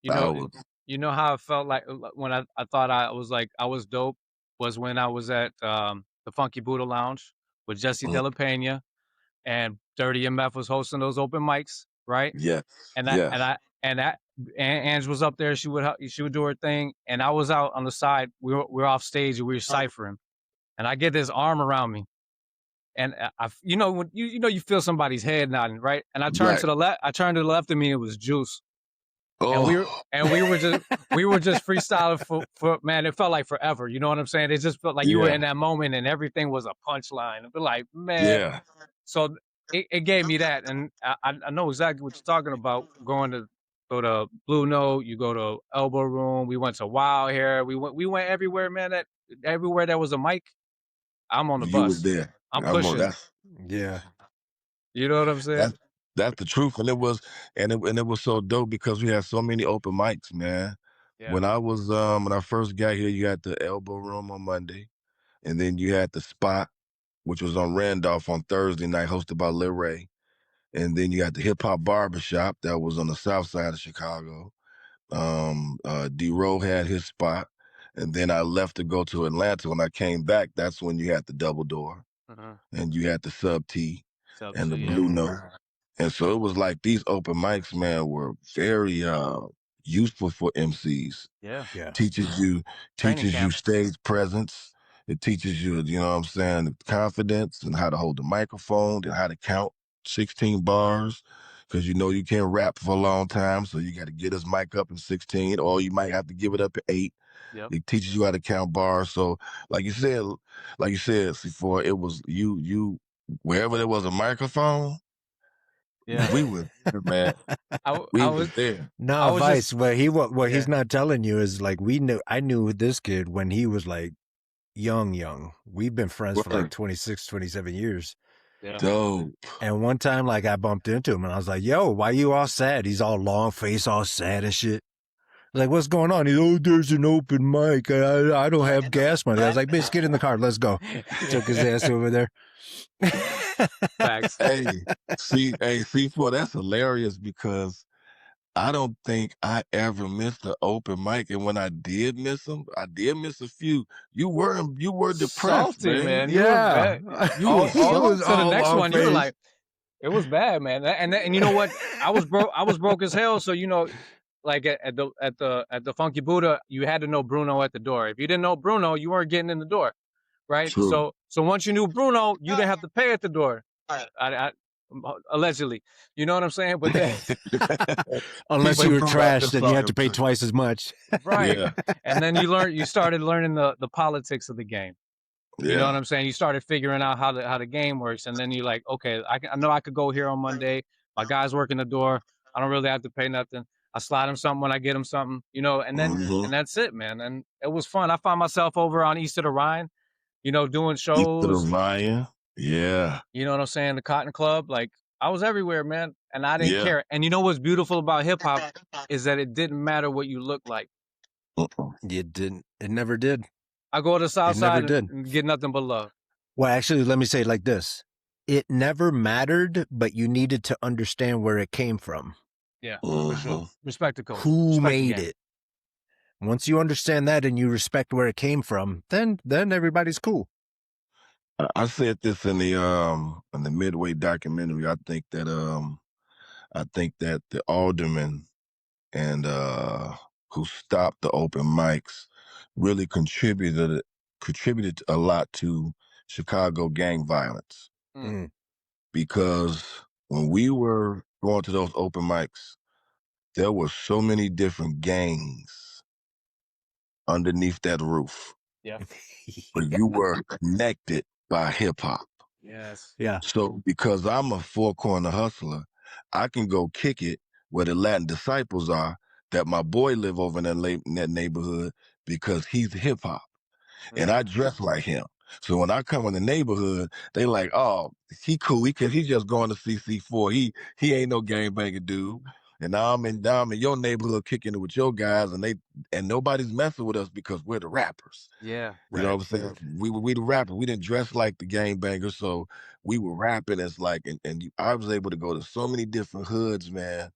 You know how I felt like when I thought I was dope was when I was at the Funky Buddha Lounge with Jesse De La Pena, and Dirty MF was hosting those open mics, right? Yes. And Ange was up there. She would do her thing, and I was out on the side. We were off stage and we were ciphering, and I get this arm around me, and when you feel somebody's head nodding, right? And I turned to the left. I turned to the left of me. It was Juice. Oh. And we were just freestyling for man. It felt like forever. You know what I'm saying? It just felt like you were in that moment, and everything was a punchline. But like, man. Yeah. So it gave me that, and I know exactly what you're talking about. Go to Blue Note, you go to Elbow Room. We went to Wild Hair. We went everywhere, man. Everywhere there was a mic, I'm on the bus. You was there. I'm pushing. Yeah. You know what I'm saying? That's the truth, and it was so dope because we had so many open mics, man. Yeah. When I first got here, you had the Elbow Room on Monday, and then you had the Spot, which was on Randolph on Thursday night, hosted by Lil Ray, and then you had the Hip Hop Barbershop that was on the south side of Chicago. D-Row had his spot, and then I left to go to Atlanta. When I came back, that's when you had the Double Door, and you had the Sub T and the Blue Note. And so it was like these open mics, man, were very useful for MCs. Yeah. Teaches you stage presence. It teaches you, you know what I'm saying, confidence and how to hold the microphone and how to count 16 bars. Because you can't rap for a long time, so you got to get his mic up in 16, or you might have to give it up at 8. Yep. It teaches you how to count bars. So, like you said, Cefore, it was you wherever there was a microphone. Yeah, we were there, man. We was there. No, Vice. What he's not telling you is like I knew this kid when he was like young. We've been friends for like 26, 27 years. Yeah. Dope. And one time, like, I bumped into him and I was like, yo, why you all sad? He's all long face, all sad and shit. Like, what's going on? He's, there's an open mic. I don't have gas money. I was like, bitch, get in the car. Let's go. Took his ass over there. Facts. Hey, Cefore, that's hilarious because I don't think I ever missed an open mic, and when I did miss them, I did miss a few. You were depressed, salty, man. Yeah, you was to the next one. You were like, it was bad, man. And you know what? I was broke as hell. So like at the Funky Buddha, you had to know Bruno at the door. If you didn't know Bruno, you weren't getting in the door, right? True. So once you knew Bruno, you didn't have to pay at the door. Allegedly, you know what I'm saying? But then, unless you were trashed, then you had to pay twice as much, right? Yeah. And then you started learning the politics of the game. You know what I'm saying? You started figuring out how the game works, and then you're like, okay, I know I could go here on Monday. My guy's working the door. I don't really have to pay nothing. I slide him something when I get him something, and then and that's it, man. And it was fun. I found myself over on East of the Rhine, doing shows. East of the Rhine. Yeah. You know what I'm saying? The Cotton Club. Like, I was everywhere, man. And I didn't care. And you know what's beautiful about hip hop is that it didn't matter what you look like. It didn't. It never did. I go to the South Side and get nothing but love. Well, actually, let me say it like this. It never mattered, but you needed to understand where it came from. Yeah, for sure. Respect the code. Who made it? Once you understand that and you respect where it came from, then everybody's cool. I said this in the Midway documentary. I think that the aldermen and who stopped the open mics really contributed a lot to Chicago gang violence. Mm. Because when we were going to those open mics, there were so many different gangs underneath that roof. Yeah. But you were connected by hip hop. Yes. Yeah. So because I'm a four corner hustler, I can go kick it where the Latin disciples are, that my boy live over in that neighborhood because he's hip hop. And I dress like him. So when I come in the neighborhood, they like, oh, he cool. He's just going to see Cefore. He ain't no gangbanging dude. And now I'm in your neighborhood kicking it with your guys, and nobody's messing with us because we're the rappers. Yeah. You know what I'm saying? We the rappers. We didn't dress like the gangbangers, so we were rapping as like, I was able to go to so many different hoods, man,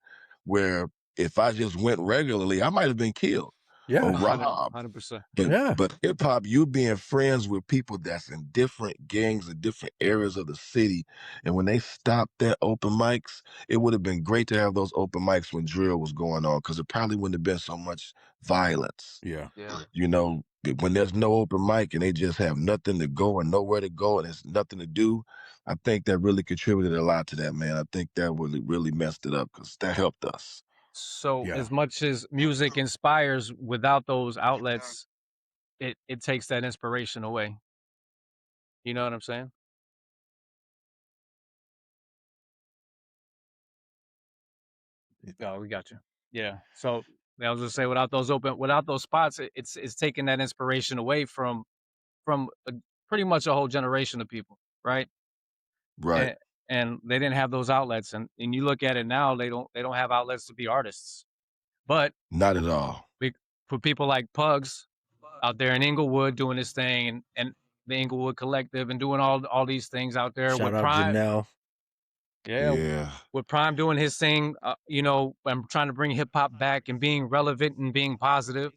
where if I just went regularly, I might have been killed or robbed. 100%. But hip hop, you being friends with people that's in different gangs in different areas of the city, and when they stopped that open mics, it would have been great to have those open mics when drill was going on, because it probably wouldn't have been so much violence. Yeah. You know, when there's no open mic and they just have nothing to go and nowhere to go and there's nothing to do, I think that really contributed a lot to that, man. I think that really messed it up because that helped us. So Yeah. as much as music inspires, without those outlets, it takes that inspiration away. You know what I'm saying? Oh, we got you. Yeah. So I was just say, without those spots, it's taking that inspiration away from pretty much a whole generation of people, right? Right. And they didn't have those outlets, and you look at it now, they don't have outlets to be artists. But Not at all. for people like Pugs out there in Inglewood doing this thing, and the Inglewood Collective, and doing all these things out there Shout with out Prime. Janelle. Yeah. With Prime doing his thing, I'm trying to bring hip hop back and being relevant and being positive.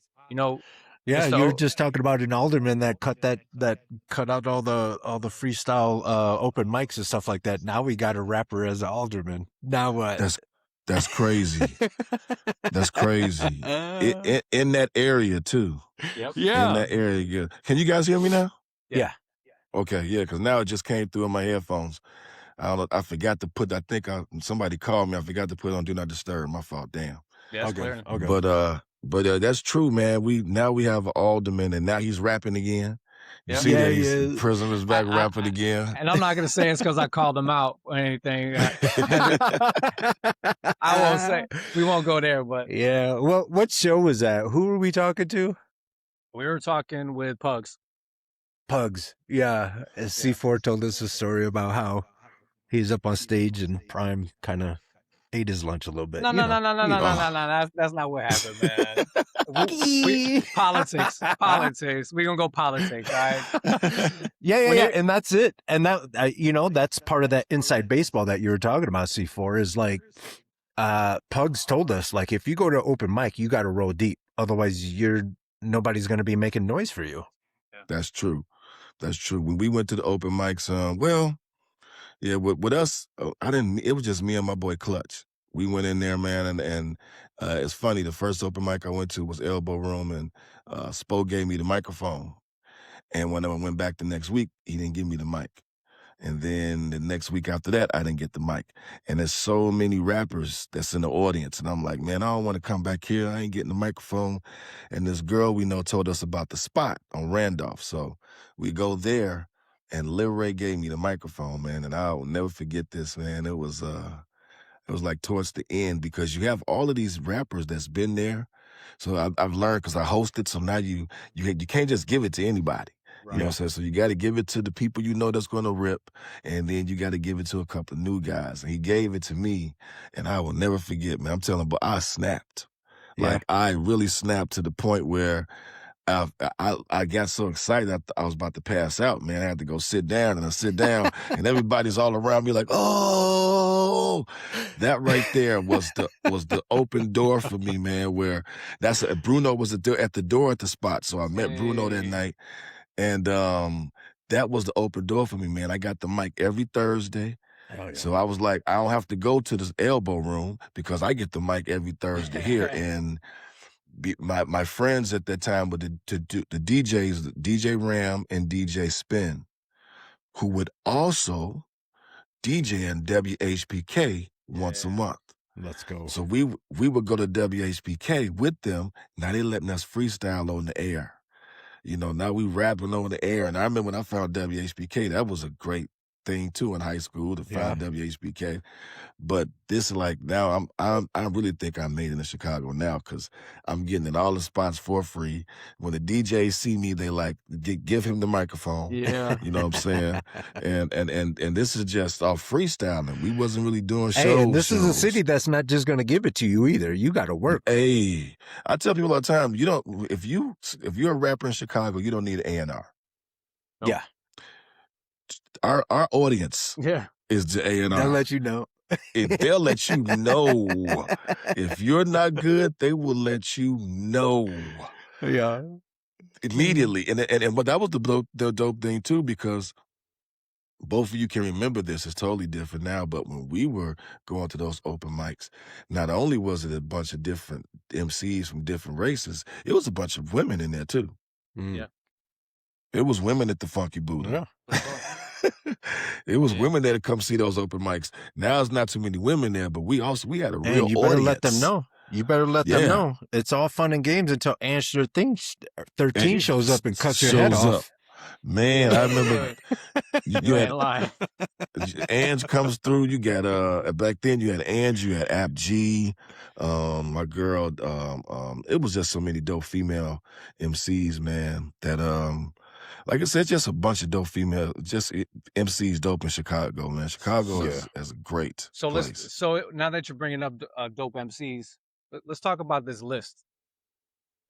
Yeah, you were just talking about an alderman that cut out all the freestyle open mics and stuff like that. Now we got a rapper as an alderman. Now what? That's crazy. That's crazy. In that area too. Yep. Yeah. In that area. Can you guys hear me now? Yeah. Okay, yeah, because now it just came through in my headphones. I don't know. I forgot to put. Somebody called me. I forgot to put it on Do Not Disturb. My fault. Damn. Yeah, okay. But that's true, man. We have an alderman, and now he's rapping again. You see that he's Prism is back rapping again. And I'm not gonna say it's because I called him out or anything. I won't say. We won't go there. But yeah. Well, what show was that? Who were we talking to? We were talking with Pugs. Yeah. Cefore told us a story about how he's up on stage and Prime kind of ate his lunch a little bit. No. That's not what happened, man. Politics. We're gonna go politics, all right? Yeah. And that's it. And that, that's part of that inside baseball that you were talking about, Cefore, is like, Pugs told us, like, if you go to open mic, you got to roll deep. Otherwise, nobody's going to be making noise for you. Yeah. That's true. When we went to the open mics, with us, it was just me and my boy Clutch. We went in there, man, and it's funny. The first open mic I went to was Elbow Room, and Spo gave me the microphone. And when I went back the next week, he didn't give me the mic. And then the next week after that, I didn't get the mic. And there's so many rappers that's in the audience. And I'm like, man, I don't want to come back here. I ain't getting the microphone. And this girl we know told us about the spot on Randolph. So we go there, and Lil Ray gave me the microphone, man. And I'll never forget this, man. It was like towards the end, because you have all of these rappers that's been there. So I've learned, because I hosted. So now you can't just give it to anybody. Right. You know what I'm saying? So you got to give it to the people you know that's going to rip, and then you got to give it to a couple of new guys. And he gave it to me, and I will never forget, man. I'm telling you, but I snapped. Yeah. Like, I really snapped to the point where I got so excited I was about to pass out, man. I had to go sit down, and I sit down, and everybody's all around me like, oh, that right there was the open door for me, man. Where Bruno was at the door at the spot, so I met Bruno that night. And that was the open door for me, man. I got the mic every Thursday. Oh, yeah. So I was like, I don't have to go to this elbow room because I get the mic every Thursday here. And my friends at that time were the DJs, DJ Ram and DJ Spin, who would also DJ in WHPK once a month. Let's go. So we would go to WHPK with them. Now they letting us freestyle on the air. You know, now we rapping on the air. And I remember when I found WHPK, that was a great thing too in high school to find WHPK. But this like now I really think I made it in Chicago now because I'm getting in all the spots for free. When the DJs see me, they like give him the microphone. Yeah. You know what I'm saying? and this is just all freestyling. We wasn't really doing shows. Hey, and this is a city that's not just gonna give it to you either. You gotta work. Hey, I tell people all the time, you don't if you're a rapper in Chicago, you don't need an A&R. Nope. Yeah. Our audience is the A&R. They'll let you know. They'll let you know. If you're not good, they will let you know. Yeah. Immediately. And but that was the dope thing too, because both of you can remember this. It's totally different now. But when we were going to those open mics, not only was it a bunch of different MCs from different races, it was a bunch of women in there too. Yeah. It was women at the Funky Buddha. Yeah. It was women that come see those open mics. Now it's not too many women there, but we had a real audience. You better let them know. You better let them know. It's all fun and games until Answer 13 shows up and cuts your head off. Man, I remember you ain't lying. Ange comes through. You got back then you had Ange, you had App G, my girl. It was just so many dope female MCs, man. That like I said, just a bunch of dope female, just MCs dope in Chicago, man. Chicago is a great place. So now that you're bringing up dope MCs, let's talk about this list.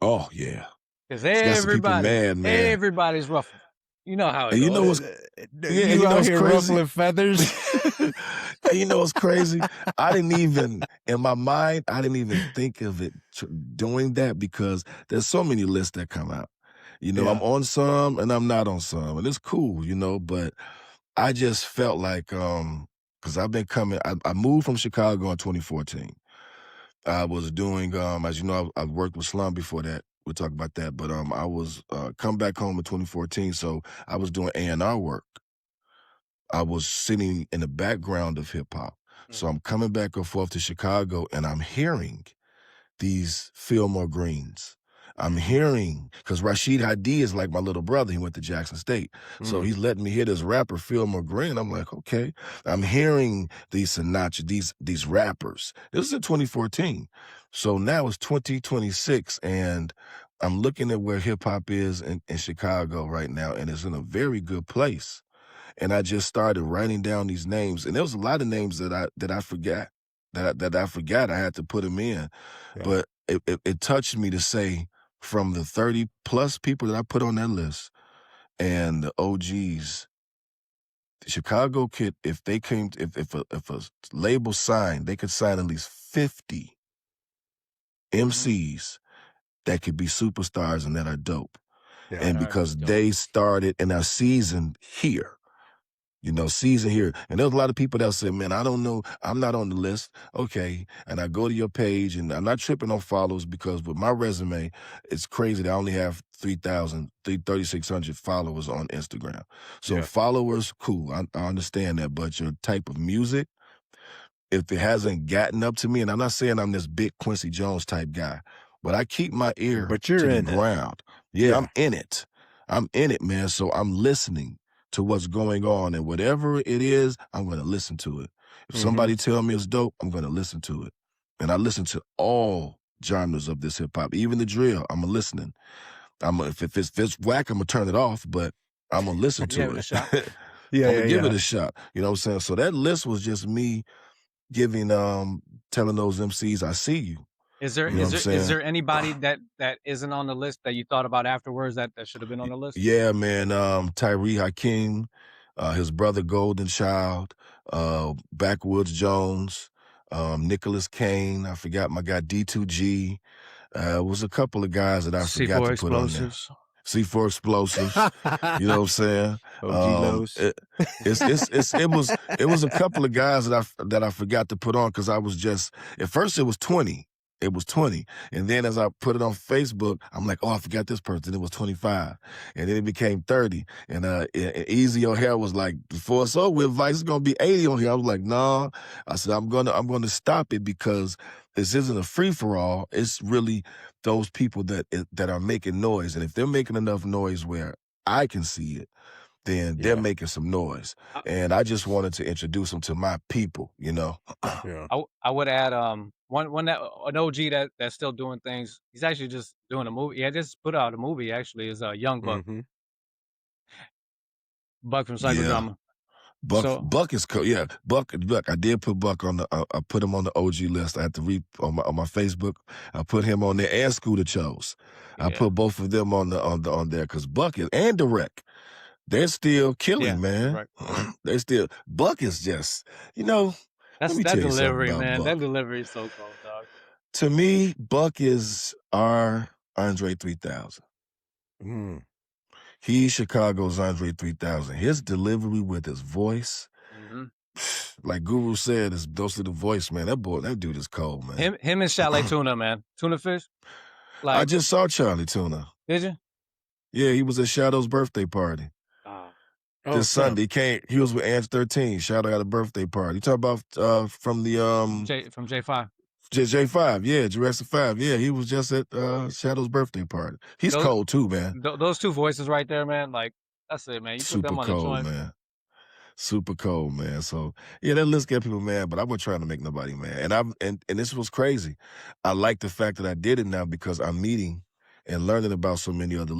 Oh yeah, because everybody's ruffled. You know how it goes. You know what's you out here ruffling feathers. You know what's crazy? I didn't even in my mind. I didn't even think of it doing that because there's so many lists that come out. You know, I'm on some and I'm not on some, and it's cool, you know, but I just felt like, because I've been coming, I moved from Chicago in 2014. I was doing, as you know, I worked with Slum before that. We'll talk about that, but I was come back home in 2014, so I was doing A&R work. I was sitting in the background of hip-hop. So I'm coming back and forth to Chicago, and I'm hearing these Fillmore Greens. I'm hearing, because Rashid Hadi is like my little brother. He went to Jackson State. So he's letting me hear this rapper, Fillmore Green. I'm like, okay. I'm hearing these Sinatra, these rappers. This is in 2014. So now it's 2026, and I'm looking at where hip-hop is in Chicago right now, and it's in a very good place. And I just started writing down these names. And there was a lot of names that I forgot, that I forgot. I had to put them in. Yeah. But it touched me to say, from the 30 plus people that I put on that list and the OGs, Chicago could, if a label signed, they could sign at least 50 MCs that could be superstars and that are dope. Yeah, and because they started and are seasoned here. You know, season here. And there's a lot of people that say, man, I don't know. I'm not on the list. Okay. And I go to your page, and I'm not tripping on follows because with my resume, it's crazy that I only have 3,600 followers on Instagram. So followers, cool. I understand that. But your type of music, if it hasn't gotten up to me, and I'm not saying I'm this big Quincy Jones type guy, but I keep my ear to the ground. Yeah, I'm in it. I'm in it, man. So I'm listening to what's going on, and whatever it is, I'm going to listen to it. If somebody tell me it's dope, I'm going to listen to it. And I listen to all genres of this hip hop, even the drill. I'm listening. If it's whack, I'm gonna turn it off, but I'm gonna listen to it. Give it a shot. You know what I'm saying? So that list was just me giving, telling those MCs, I see you. Is there anybody that isn't on the list that you thought about afterwards that should have been on the list? Yeah, man. Tyree Hakeem, his brother Golden Child, Backwoods Jones, Nicholas Kane. I forgot my guy D2G. Was a couple of guys that I forgot to put on there. Cefore Explosives. You know what I'm saying? OG Lows. It was a couple of guys that I forgot to put on because I was just at first it was 20. It was 20. And then as I put it on Facebook, I'm like, oh, I forgot this person. It was 25. And then it became 30. And Easy O'Hare was like, before it's over with, Vice, it's gonna be 80 on here. I was like, nah. I said, I'm gonna stop it because this isn't a free-for-all. It's really those people that are making noise. And if they're making enough noise where I can see it, then they're making some noise. And I just wanted to introduce them to my people, you know? Yeah. I would add an OG that's still doing things. He's actually just doing a movie. Yeah, just put out a movie actually. Is Young Buck. Mm-hmm. Buck from Psychodrama. Buck is cool. Yeah, Buck. I did put Buck on the. I put him on the OG list. I had to read on my Facebook. I put him on there and Scooter Chose. I put both of them on there because Buck is and Direct. They're still killing, man. Right. They still. Buck is just, you know. That's let me that tell you something delivery, about man. Buck. That delivery is so cold, dog. To me, Buck is our Andre 3000. Mm. He's Chicago's Andre 3000. His delivery with his voice, like Guru said, is dose of the voice, man. That dude is cold, man. Him and Chalet Tuna, man. Tuna Fish. I just saw Charlie Tuna. Did you? Yeah, he was at Shadow's birthday party. This Sunday, he was with Ants 13. Shadow had a birthday party. You talk about from the from J5. J5, yeah, Jurassic 5. Yeah, he was just at Shadow's birthday party. He's cold too, man. Those two voices right there, man, like that's it, man. You put them on the joint. Man. Super cold, man. So yeah, that list get people mad, but I wasn't trying to make nobody mad. And this was crazy. I like the fact that I did it now because I'm meeting and learning about so many other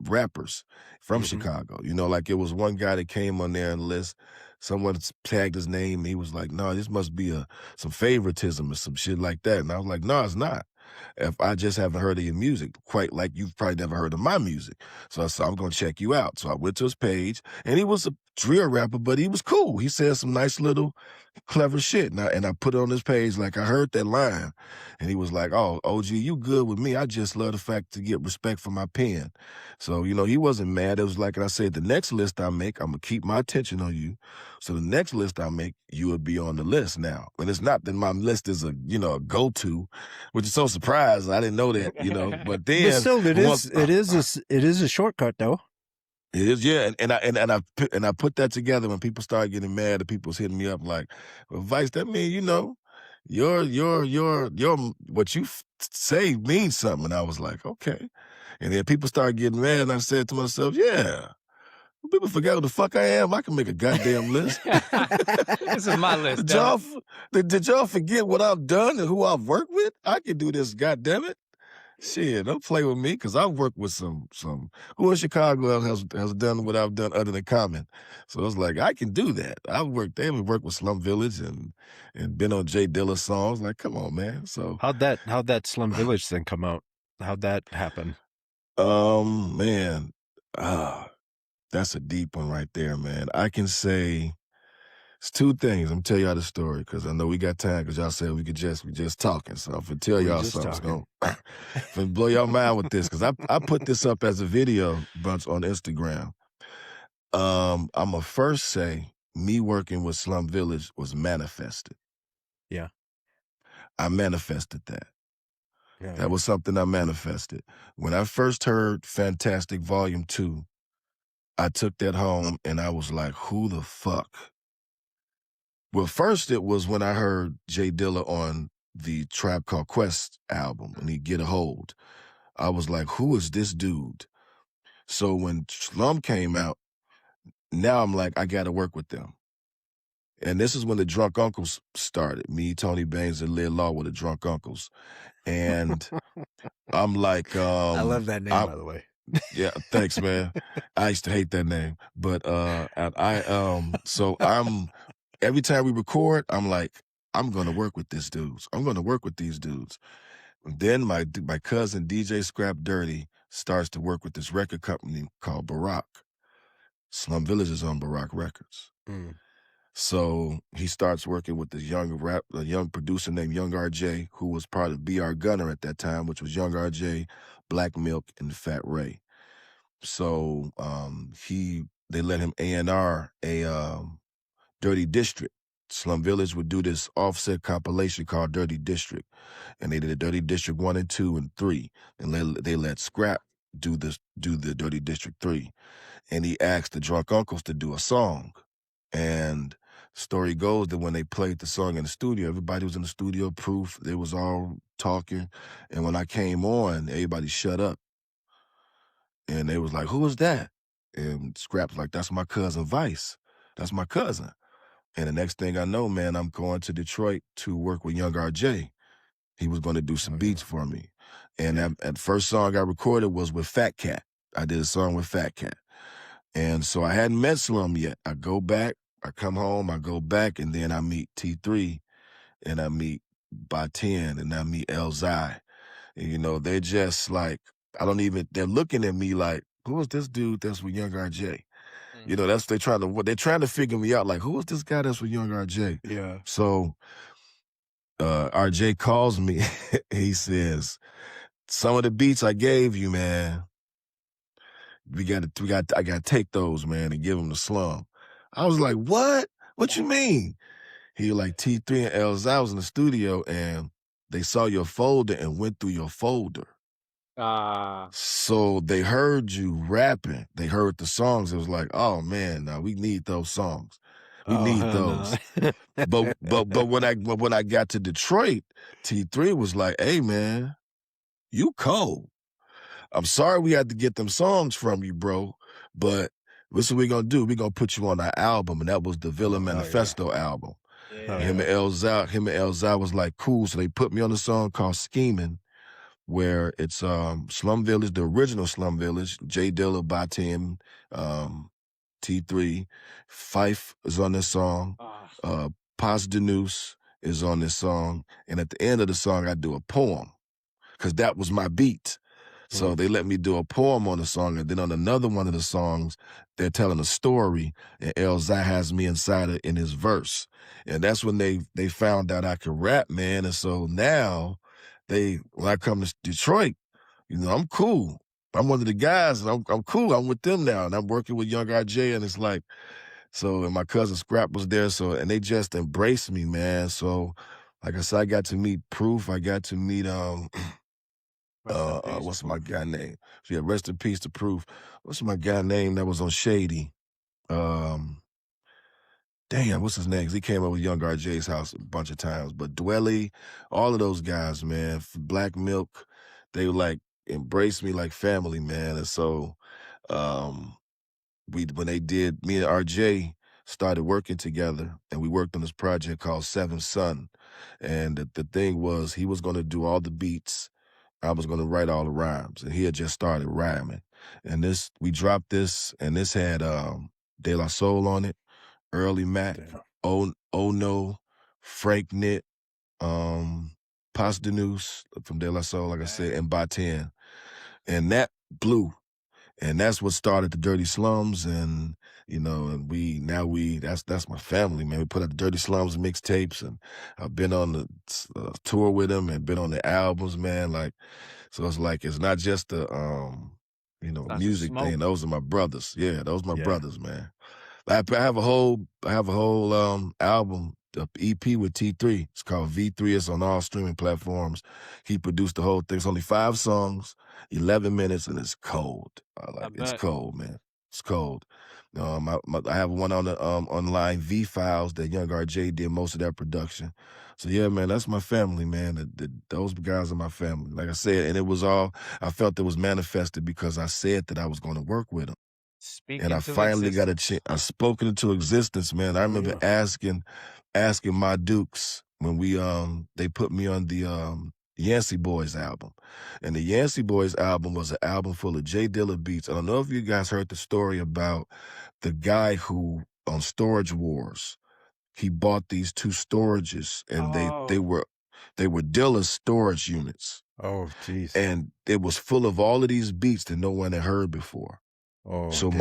rappers from Chicago. You know, like it was one guy that came on there on the list. Someone tagged his name. And he was like, no, this must be some favoritism or some shit like that. And I was like, no, it's not. If I just haven't heard of your music, quite like you've probably never heard of my music. So I said, I'm going to check you out. So I went to his page, and he was a drill rapper, but he was cool. He said some nice little clever shit. And I put it on his page, like, I heard that line. And he was like, oh, OG, you good with me. I just love the fact to get respect for my pen. So, you know, he wasn't mad. It was like, and I said, the next list I make, I'm going to keep my attention on you. So the next list I make, you will be on the list now. And it's not that my list is a go-to, which is so surprised. I didn't know that, but then. But still, it is a shortcut though. It is, yeah, and I put that together when people started getting mad. And people was hitting me up like, well, Vice, that mean your what you say means something. And I was like, okay. And then people started getting mad, and I said to myself, yeah, people forget who the fuck I am. I can make a goddamn list. This is my list. Did y'all forget what I've done and who I've worked with? I can do this, goddamn it. Shit, don't play with me, because I've worked with some who in Chicago has done what I've done other than Common. So it's like, I can do that. They haven't worked with Slum Village and been on Jay Dilla songs. Like, come on, man. So how'd that Slum Village thing come out? How'd that happen? Man, that's a deep one right there, man. I can say it's two things. I'm gonna tell y'all the story because I know we got time, because y'all said we just talking. So I'm gonna tell y'all something. It's gonna blow y'all mind with this, because I put this up as a video bunch on Instagram. I'm gonna first say me working with Slum Village was manifested. Yeah. I manifested that. Yeah, that was something I manifested. When I first heard Fantastic Volume 2, I took that home and I was like, who the fuck? Well, first it was when I heard Jay Dilla on the Tribe Called Quest album, and he Get a Hold. I was like, who is this dude? So when Slum came out, now I'm like, I got to work with them. And this is when the Drunk Uncles started. Me, Tony Baines, and Lil Law were the Drunk Uncles. And I'm like, I love that name, by the way. Yeah, thanks, man. I used to hate that name, but so every time we record, I'm like, I'm gonna work with these dudes. I'm gonna work with these dudes. And then my cousin DJ Scrap Dirty starts to work with this record company called Barack. Slum Village is on Barack Records. So he starts working with this a young producer named Young RJ, who was part of BR Gunner at that time, which was Young RJ, Black Milk, and Fat Ray. So they let him A&R a Dirty District. Slum Village would do this offset compilation called Dirty District, and they did a Dirty District 1 and 2 and 3, and they let Scrap do the Dirty District 3, and he asked the Drunk Uncles to do a song, and story goes that when they played the song in the studio, everybody was in the studio, Proof, they was all talking, and when I came on, everybody shut up, and they was like, "Who was that?" And Scrap's like, "That's my cousin Vice. That's my cousin." And the next thing I know, man, I'm going to Detroit to work with Young RJ. He was going to do some beats for me. And that first song I recorded was with Fat Cat. I did a song with Fat Cat. And so I hadn't met Slum yet. I go back, I come home, I go back, and then I meet T3, and I meet By 10, and I meet Elzai. And, you know, they're just like, they're looking at me like, who is this dude that's with Young RJ? You know, they're trying to figure me out, like, who is this guy that's with Young RJ? Yeah. So RJ calls me. He says, "Some of the beats I gave you, man, I gotta take those, man, and give them to Slum." I was like, "What? What you mean?" He was like, "T3 and Elzai was in the studio and they saw your folder and went through your folder. So they heard you rapping. They heard the songs. It was like, oh man, now we need those songs. We need those." No. But when I got to Detroit, T3 was like, "Hey man, you cold. I'm sorry we had to get them songs from you, bro. But this is what we're gonna do. We're gonna put you on our album." And that was the Villain Manifesto album. Yeah. Him and Elzai was like, cool. So they put me on a song called Scheming, where it's Slum Village, the original Slum Village, J Dilla, By 10, T3, Fife is on this song, Paz Denuse is on this song, and at the end of the song I do a poem, because that was my beat. So they let me do a poem on the song, and then on another one of the songs, they're telling a story, and Elzai has me inside it in his verse. And that's when they found out I could rap, man. And so now when I come to Detroit, you know, I'm cool. I'm one of the guys, and I'm cool. I'm with them now, and I'm working with Young RJ, and it's like, and my cousin Scrap was there, and they just embraced me, man. So, like I said, I got to meet Proof. I got to meet what's my guy name? Yeah, rest in peace to Proof. What's my guy name that was on Shady? Damn, what's his name? 'Cause he came over with Young RJ's house a bunch of times. But Dwelly, all of those guys, man, Black Milk, they like embraced me like family, man. And so when me and RJ started working together, and we worked on this project called Seventh Son. And the thing was, he was gonna do all the beats, I was gonna write all the rhymes, and he had just started rhyming. And we dropped this, and this had De La Soul on it, Early Mac, Oh No, Frank Nitt, Paz Denuse from De La Soul, like I said, and By 10. And that blew. And that's what started the Dirty Slums, and you know, and that's my family, man. We put out the Dirty Slums mixtapes, and I've been on the tour with them and been on the albums, man. Like, so it's like, it's not just the music thing. Those are my brothers. Yeah, those are my brothers, man. I have a whole album, the EP with T3. It's called V3. It's on all streaming platforms. He produced the whole thing. It's only 5 songs, 11 minutes, and it's cold. It's cold, man. It's cold. I have one on the online V Files that Young RJ did most of that production. So yeah, man, that's my family, man. Those guys are my family. Like I said, and it was all, I felt it was manifested because I said that I was going to work with them. And I finally got a chance. I spoke it into existence, man. I remember asking my Dukes when they put me on the Yancey Boys album. And the Yancey Boys album was an album full of J Dilla beats. I don't know if you guys heard the story about the guy who, on Storage Wars, he bought these 2 storages, and they were Dilla's storage units. Oh, jeez. And it was full of all of these beats that no one had heard before. Oh, so damn.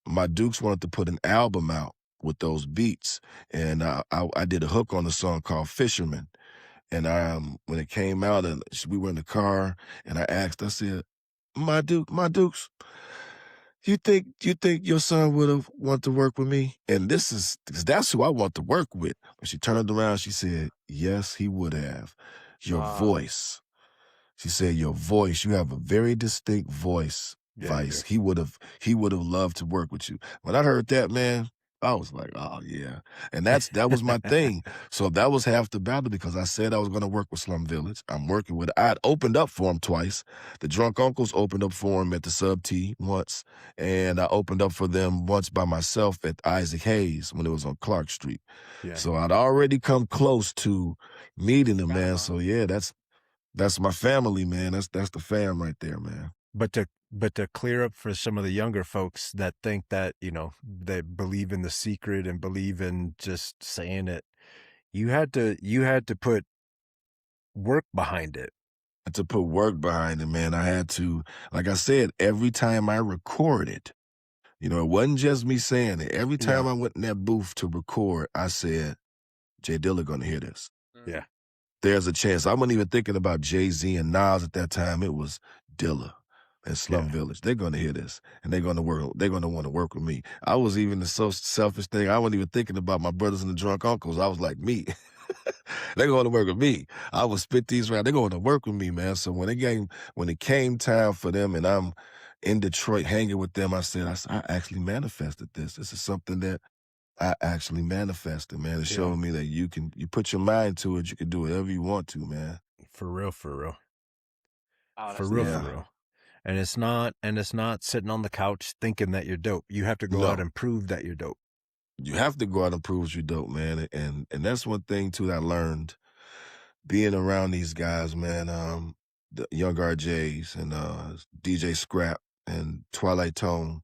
my Dukes wanted to put an album out with those beats. And I did a hook on a song called Fisherman. And when it came out and we were in the car and I said, my Dukes, you think your son would have want to work with me? And that's who I want to work with. When she turned around, she said, yes, he would have. Your voice. She said, your voice, you have a very distinct voice, Vice. He would have loved to work with you. When I heard that, man, I was like, oh yeah. And that was my thing. So that was half the battle because I said I was going to work with Slum Village. I'm working with, I had opened up for him twice. The Drunk Uncles opened up for him at the Sub T once. And I opened up for them once by myself at Isaac Hayes when it was on Clark Street. Yeah. So I'd already come close to meeting him, man. So yeah, that's my family, man. That's the fam right there, man. But to clear up for some of the younger folks that think that, they believe in the secret and believe in just saying it, you had to put work behind it. To put work behind it, man. I had to, like I said, every time I recorded, it wasn't just me saying it. Every time I went in that booth to record, I said, Jay Dilla gonna hear this. Yeah. There's a chance. I wasn't even thinking about Jay-Z and Nas at that time. It was Dilla and Slum Village. They're going to hear this, and they're going to want to work with me. I was even the so selfish thing. I wasn't even thinking about my brothers and the Drunk Uncles. I was like, me. They're going to work with me. I would spit these around. They're going to work with me, man. So when it came time for them and I'm in Detroit hanging with them, I said, I actually manifested this. This is something that I actually manifested, man. It showed me that you put your mind to it, you can do whatever you want to, man. For real. Oh, For real. And it's not sitting on the couch thinking that you're dope. You have to go out and prove that you're dope. You have to go out and prove you're dope, man. And that's one thing too that I learned being around these guys, man. The Young RJs and DJ Scrap and Twilight Tone.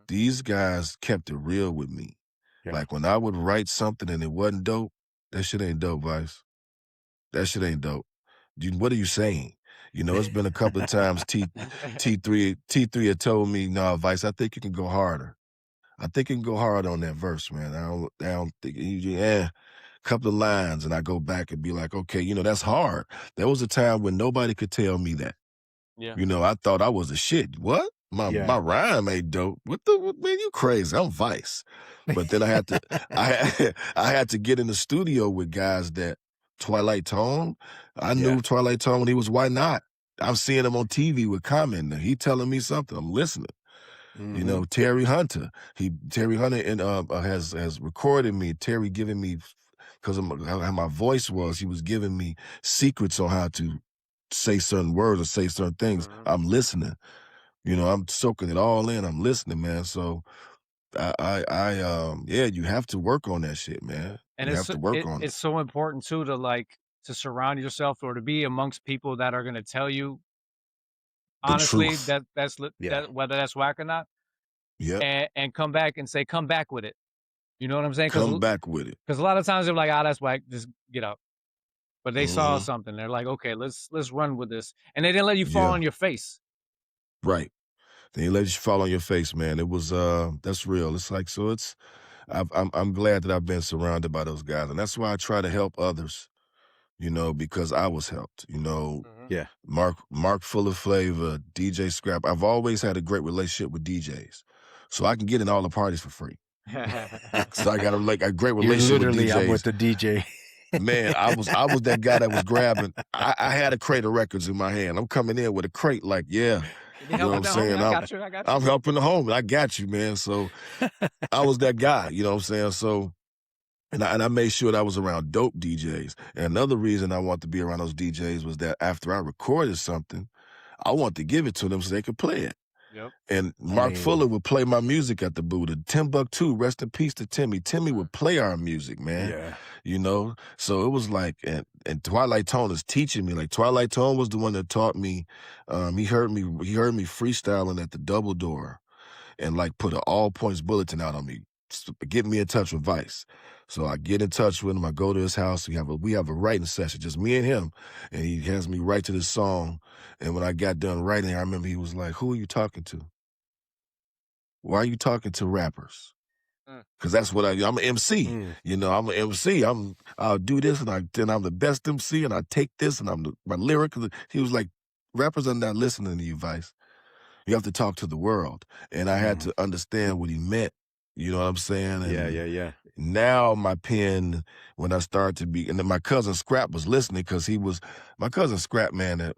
These guys kept it real with me. Yeah. Like when I would write something and it wasn't dope, that shit ain't dope, Vice. That shit ain't dope. What are you saying? It's been a couple of times T3 had told me, no, Vice, I think you can go harder. I think you can go hard on that verse, man. I don't think, couple of lines, and I go back and be like, okay, that's hard. There was a time when nobody could tell me that. Yeah. I thought I was a shit. What? My rhyme ain't dope. Man, you crazy. I'm Vice. But then I had to get in the studio with guys that Twilight Tone. I knew Twilight Tone when he was Why Not. I'm seeing him on TV with Common. He telling me something. I'm listening. Mm-hmm. Terry Hunter. Terry Hunter has recorded me. Terry giving me, because of how my voice was, he was giving me secrets on how to say certain words or say certain things. I'm listening. I'm soaking it all in. I'm listening, man. So you have to work on that shit, man. And you have to work on it. It's so important too to surround yourself or to be amongst people that are going to tell you honestly that's whether that's whack or not. Yeah. And come back and say, come back with it. You know what I'm saying? Come back with it. Because a lot of times they're like, that's whack, just get out. But they saw something. They're like, okay, let's run with this. And they didn't let you fall on your face. Right. They let you fall on your face, man. It was that's real. It's like, so it's I'm glad that I've been surrounded by those guys. And that's why I try to help others, because I was helped. Yeah. Mark Full of Flavor, DJ Scrap. I've always had a great relationship with DJs. So I can get in all the parties for free. So I got a great relationship with DJs. I'm with the DJ. Man, I was that guy that was grabbing. I had a crate of records in my hand. I'm coming in with a crate like, you know what I'm saying? I got you. I'm helping the home. I got you, man. So I was that guy, you know what I'm saying? So, and I made sure that I was around dope DJs. And another reason I wanted to be around those DJs was that after I recorded something, I wanted to give it to them so they could play it. Yep. And Mark Fuller would play my music at the Buddha. Timbuktu, rest in peace to Timmy. Timmy would play our music, man. Yeah. So it was like, and Twilight Tone is teaching me. Like Twilight Tone was the one that taught me. He heard me freestyling at the Double Door, and like put an all points bulletin out on me, get me in touch with Vice. So I get in touch with him. I go to his house. We have a writing session, just me and him, and he has me write to this song. And when I got done writing, I remember he was like, "Who are you talking to? Why are you talking to rappers?" Cause that's what I'm an MC. You know, I'm an MC. I'll do this then I'm the best MC and I take this and my lyric. He was like, rappers are not listening to you, Vice. You have to talk to the world. And I had to understand what he meant. You know what I'm saying? And Yeah. now my pen, when I started to be, and then my cousin Scrap was listening because my cousin Scrap, man,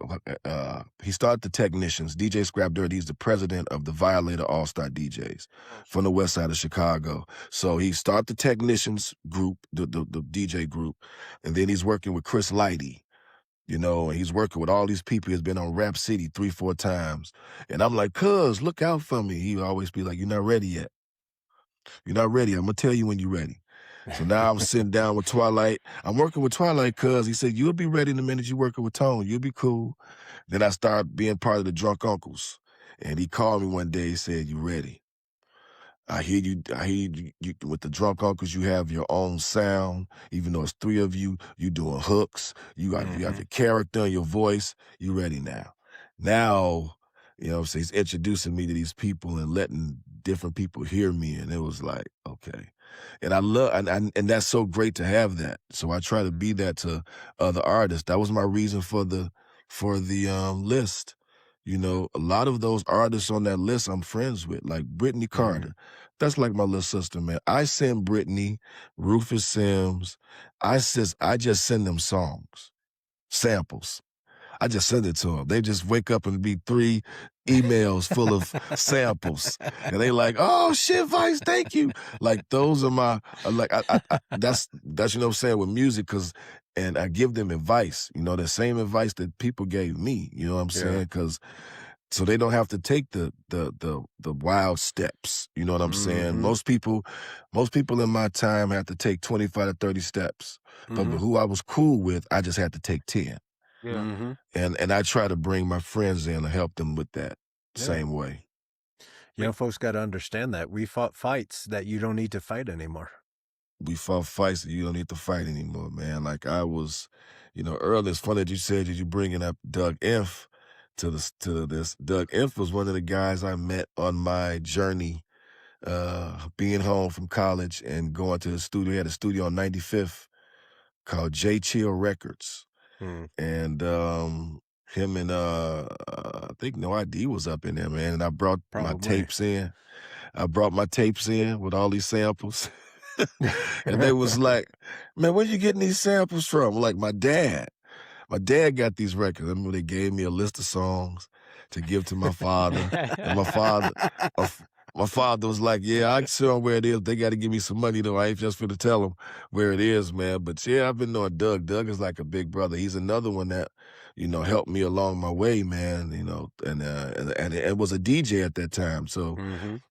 he started the Technicians. DJ Scrap Dirt, he's the president of the Violator All-Star DJs from the west side of Chicago. So he started the Technicians group, the DJ group, and then he's working with Chris Lighty. You know, and he's working with all these people. He's been on Rap City 3-4 times. And I'm like, cuz, look out for me. He would always be like, you're not ready yet. You're not ready. I'm going to tell you when you're ready. So now I'm sitting down with Twilight. I'm working with Twilight cuz he said, you'll be ready in the minute you're working with Tone. You'll be cool. Then I started being part of the Drunk Uncles. And he called me one day. He said, you ready? I hear you with the Drunk Uncles, you have your own sound. Even though it's 3 of you, you doing hooks. You have your character and your voice. You ready now. Now, you know what I'm saying, he's introducing me to these people and letting different people hear me. And it was like, okay. And I love, and that's so great to have that. So I try to be that to other artists. That was my reason for the list. You know, a lot of those artists on that list I'm friends with, like Brittany Carter. That's like my little sister, man. I send Brittany, Rufus Sims. I just send them songs, samples. I just send it to them. They just wake up and be 3 emails full of samples. And they like, oh shit, Vice, thank you. Like those are my, that's, you know what I'm saying, with music, and I give them advice, you know, the same advice that people gave me, you know what I'm saying? So they don't have to take the wild steps, you know what I'm saying? Most people in my time had to take 25 to 30 steps. But who I was cool with, I just had to take 10. Yeah. And I try to bring my friends in and help them with that same way. You know, folks got to understand that we fought fights that you don't need to fight anymore. We fought fights that you don't need to fight anymore, man. Like I was, you know, earlier, it's funny that you said that you bringing up Doug Inf to this. Doug Inf was one of the guys I met on my journey, being home from college and going to the studio. He had a studio on 95th called J Chill Records. And him and I think No ID was up in there, man. And I brought my tapes in. I brought my tapes in with all these samples. And they was like, man, where you getting these samples from? Like my dad. My dad got these records. I remember they gave me a list of songs to give to my father. And my father was like, yeah, I show them where it is. They got to give me some money, though. I ain't just for to tell them where it is, man. But yeah, I've been knowing Doug. Doug is like a big brother. He's another one that, you know, helped me along my way, man, you know, and it was a DJ at that time. So,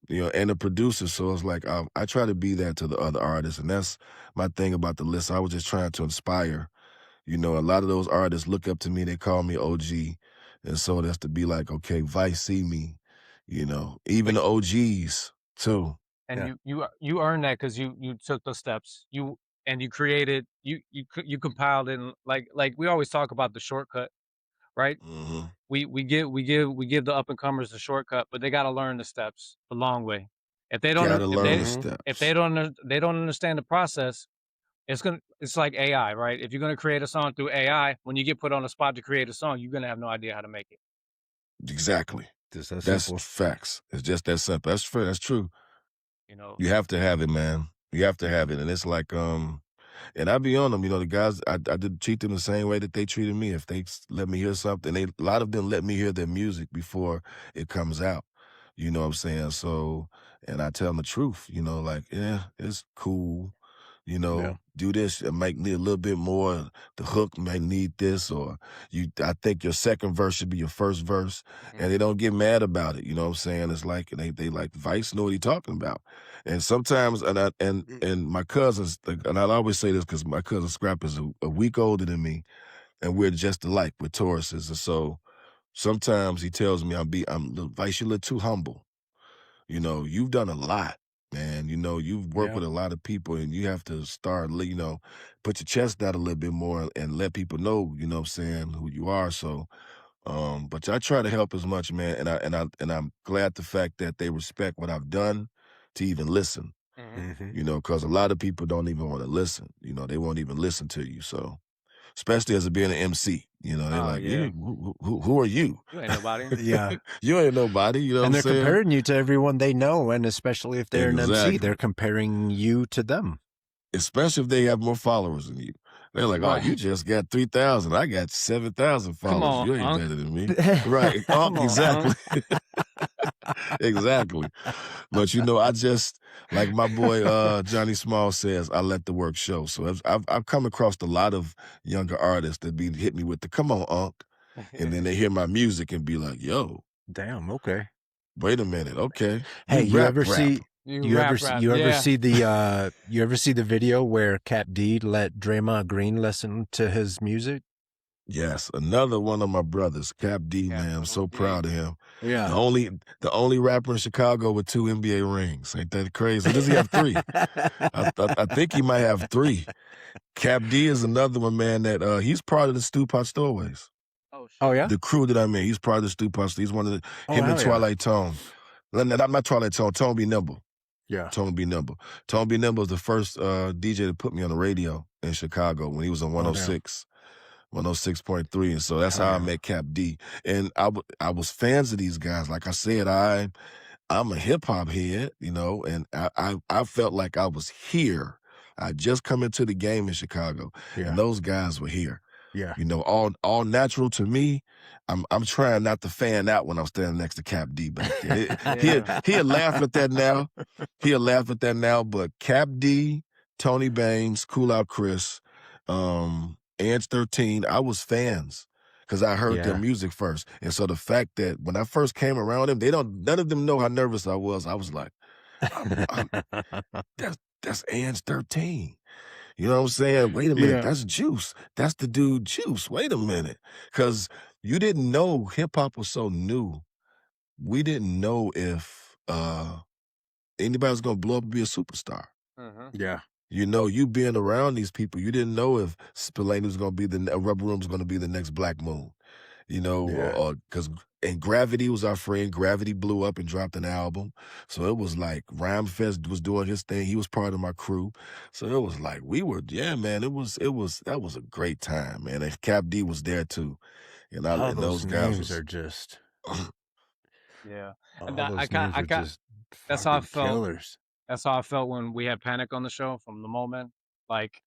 you know, and a producer. So it's like, I try to be that to the other artists. And that's my thing about the list. I was just trying to inspire. You know, a lot of those artists look up to me. They call me OG. And so that's to be like, okay, Vice see me, you know, even the OGs too. And you earned that because you took those steps. You created, you compiled it, and like we always talk about the shortcut, right? We give the up and comers the shortcut, but they got to learn the steps the long way. If they don't, if they don't understand the process, it's like AI, right? If you're gonna create a song through AI, when you get put on the spot to create a song, you're gonna have no idea how to make it. Exactly. That's facts. It's just that simple. That's fair. That's true. You know, you have to have it, man. You have to have it. And it's like, and I be on them, you know, the guys, I did treat them the same way that they treated me. If they let me hear something, a lot of them let me hear their music before it comes out. You know what I'm saying? So, and I tell them the truth, you know, like, yeah, it's cool. You know, do this. It might need a little bit more. The hook might need this, or I think your second verse should be your first verse, and they don't get mad about it. You know what I'm saying? It's like they like Vice know what he's talking about. And sometimes, and my cousins, and I'll always say this because my cousin Scrap is a week older than me, and we're just alike. We're Tauruses, and so sometimes he tells me Vice, you're a little too humble. You know, you've done a lot. Man, you know, you've worked with a lot of people and you have to start, you know, put your chest out a little bit more and let people know, you know what I'm saying, who you are. So, but I try to help as much, man. And I'm glad the fact that they respect what I've done to even listen. You know, because a lot of people don't even want to listen. You know, they won't even listen to you. So, especially as being an MC, you know, they're like, yeah. who are you? You ain't nobody. Yeah. You ain't nobody. You know And what I'm they're saying? comparing you to everyone they know, and especially if they're an MC, Exactly. they're comparing you to them. Especially if they have more followers than you. They're like, Right. oh, you just got 3,000. I got 7,000 Come followers. on, You ain't Unc. better than me. Right. Come on, Exactly. Exactly. But, you know, I just, like my boy Johnny Small says, I let the work show. So I've come across a lot of younger artists that be hit me with the, come on, Unc. And then they hear my music and be like, yo, Damn. Okay. wait a minute. Okay. Hey, you ever see? You ever see the you ever see the video where Cap D let Draymond Green listen to his music? Yes, another one of my brothers, Cap D, Cap man. I'm so D. proud of him. Yeah. The only rapper in Chicago with 2 NBA rings. Ain't that crazy? Or does he have 3? I think he might have 3. Cap D is another one, man, that he's part of the Stowaways. Oh yeah. The crew that I'm in, he's part of the Stowaways. He's one of the him and Twilight Tone. Not Twilight Tone, Tone Be Nimble. Yeah. Tone Be Nimble. Tone Be Nimble was the first DJ to put me on the radio in Chicago when he was on 106. 106.3, and so that's how I met Cap D. And I was fans of these guys. Like I said, I'm a hip hop head, you know, and I felt like I was here. I just come into the game in Chicago, and those guys were here. Yeah. You know, all natural to me. I'm trying not to fan out when I'm standing next to Cap D back there. He'll laugh at that now. He'll laugh at that now. But Cap D, Tony Baines, Cool Out Chris, Edge 13, I was fans because I heard their music first. And so the fact that when I first came around them, none of them know how nervous I was. I was like, that's Edge 13. You know what I'm saying? Wait a minute, that's Juice. That's the dude Juice. Wait a minute. Because you didn't know hip-hop was so new. We didn't know if anybody was going to blow up and be a superstar. Yeah. You know, you being around these people, you didn't know if Spillane was going to be Rubber Room was going to be the next Black Moon. You know, and Gravity was our friend. Gravity blew up and dropped an album. So it was like Rhymefest was doing his thing. He was part of my crew. So it was like man, that was a great time, man. And Cap D was there too. And those guys are just yeah. all And those names are just that's how I felt. killers. That's how I felt when we had Panic on the show from the moment. Like,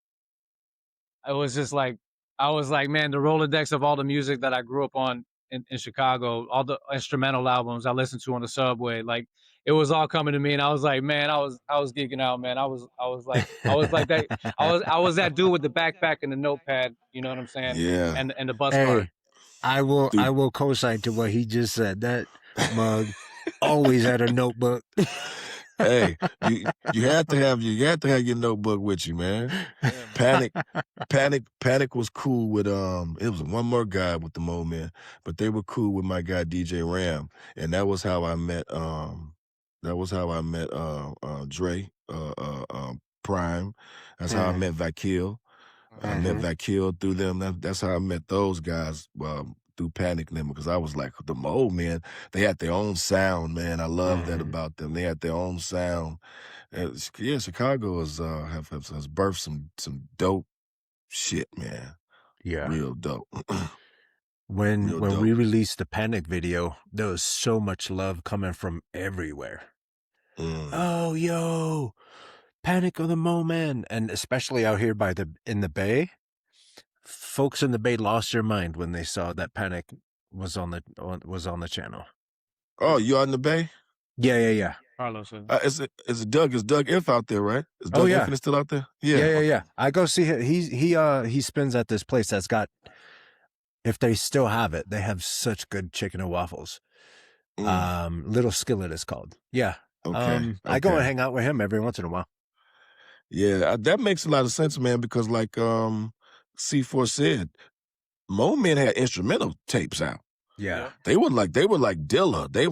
it was just like, I was like, man, the Rolodex of all the music that I grew up on in Chicago, all the instrumental albums I listened to on the subway, like, it was all coming to me, and I was like, man, I was geeking out, man. I was like that. I was that dude with the backpack and the notepad. You know what I'm saying? Yeah. And the bus card. I will co-sign to what he just said. That mug always had a notebook. Hey, you had to have your notebook with you, man. Panic was cool with it was one more guy with the Mo Man, but they were cool with my guy DJ Ram, and that was how I met Dre Prime. That's how I met Vakil. I met Vakil through them. That's how I met those guys through Panic and them, because I was like, the Mo Man, they had their own sound, man. I love that about them. They had their own sound. Yeah, Chicago has birthed some dope shit, man. Yeah. Real dope. When we released the Panic video, there was so much love coming from everywhere. Oh, yo, Panic of the Mo Man. And especially out here in the Bay, folks in the Bay lost their mind when they saw that Panic was on the channel. Oh, you out in the Bay? Yeah. Carlos. Is Doug If out there, right? Is Doug If still out there? Yeah. I go see him. He spins at this place that's got, if they still have it, they have such good chicken and waffles. Little Skillet is called. Yeah. Okay. I go and hang out with him every once in a while. Yeah, that makes a lot of sense, man, because like C4 said, Mo Men had instrumental tapes out. Yeah. They were like Dilla. They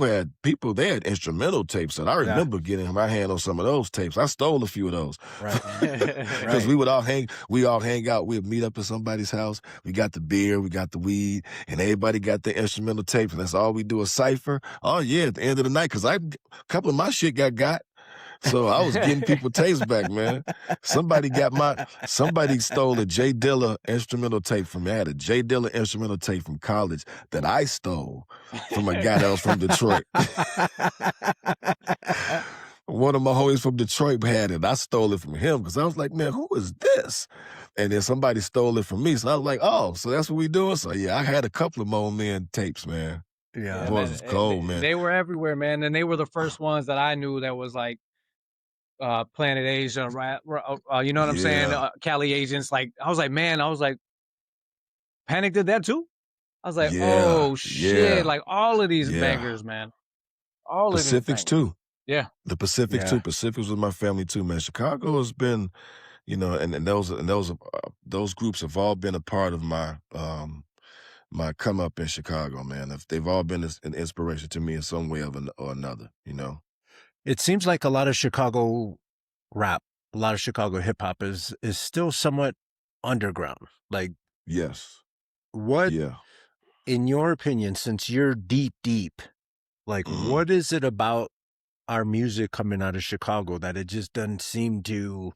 had instrumental tapes out. I remember getting my hand on some of those tapes. I stole a few of those. Right. Because we all hang out. We'd meet up at somebody's house. We got the beer, we got the weed, and everybody got the instrumental tapes. And that's all we do, a cipher. Oh yeah, at the end of the night, because a couple of my shit got. So I was getting people tapes back, man. Somebody stole a Jay Dilla instrumental tape from me. I had a Jay Dilla instrumental tape from college that I stole from a guy that was from Detroit. One of my homies from Detroit had it. I stole it from him because I was like, man, who is this? And then somebody stole it from me. So I was like, oh, so that's what we doing? So yeah, I had a couple of Mo Men tapes, man. Yeah, Boys was cold, man. They were everywhere, man. And they were the first ones that I knew that was like Planet Asia, right? You know what I'm saying? Cali Agents. Like, I was like, Panic did that too? I was like, oh shit. Like all of these bangers, man. All Pacifics of these bangers. too. Yeah. The Pacifics too. Pacifics was my family too, man. Chicago has been, you know, and those groups have all been a part of my my come up in Chicago, man. They've all been an inspiration to me in some way or another, you know. It seems like a lot of Chicago rap, a lot of Chicago hip hop is still somewhat underground. Like, yes, what, in your opinion, since you're deep, like, what is it about our music coming out of Chicago that it just doesn't seem to?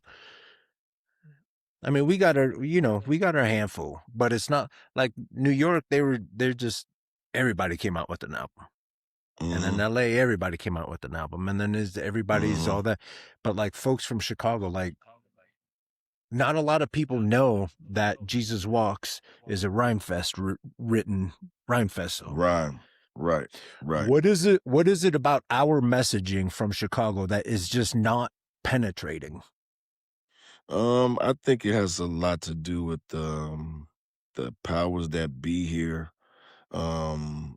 I mean, we got our handful, but it's not like New York. They're just, everybody came out with an album. And in LA, everybody came out with an album. And then everybody's all that. But like folks from Chicago, like, not a lot of people know that Jesus Walks is a rhyme fest, written rhyme fest song. Rhyme. Right. What is it about our messaging from Chicago that is just not penetrating? I think it has a lot to do with the powers that be here. And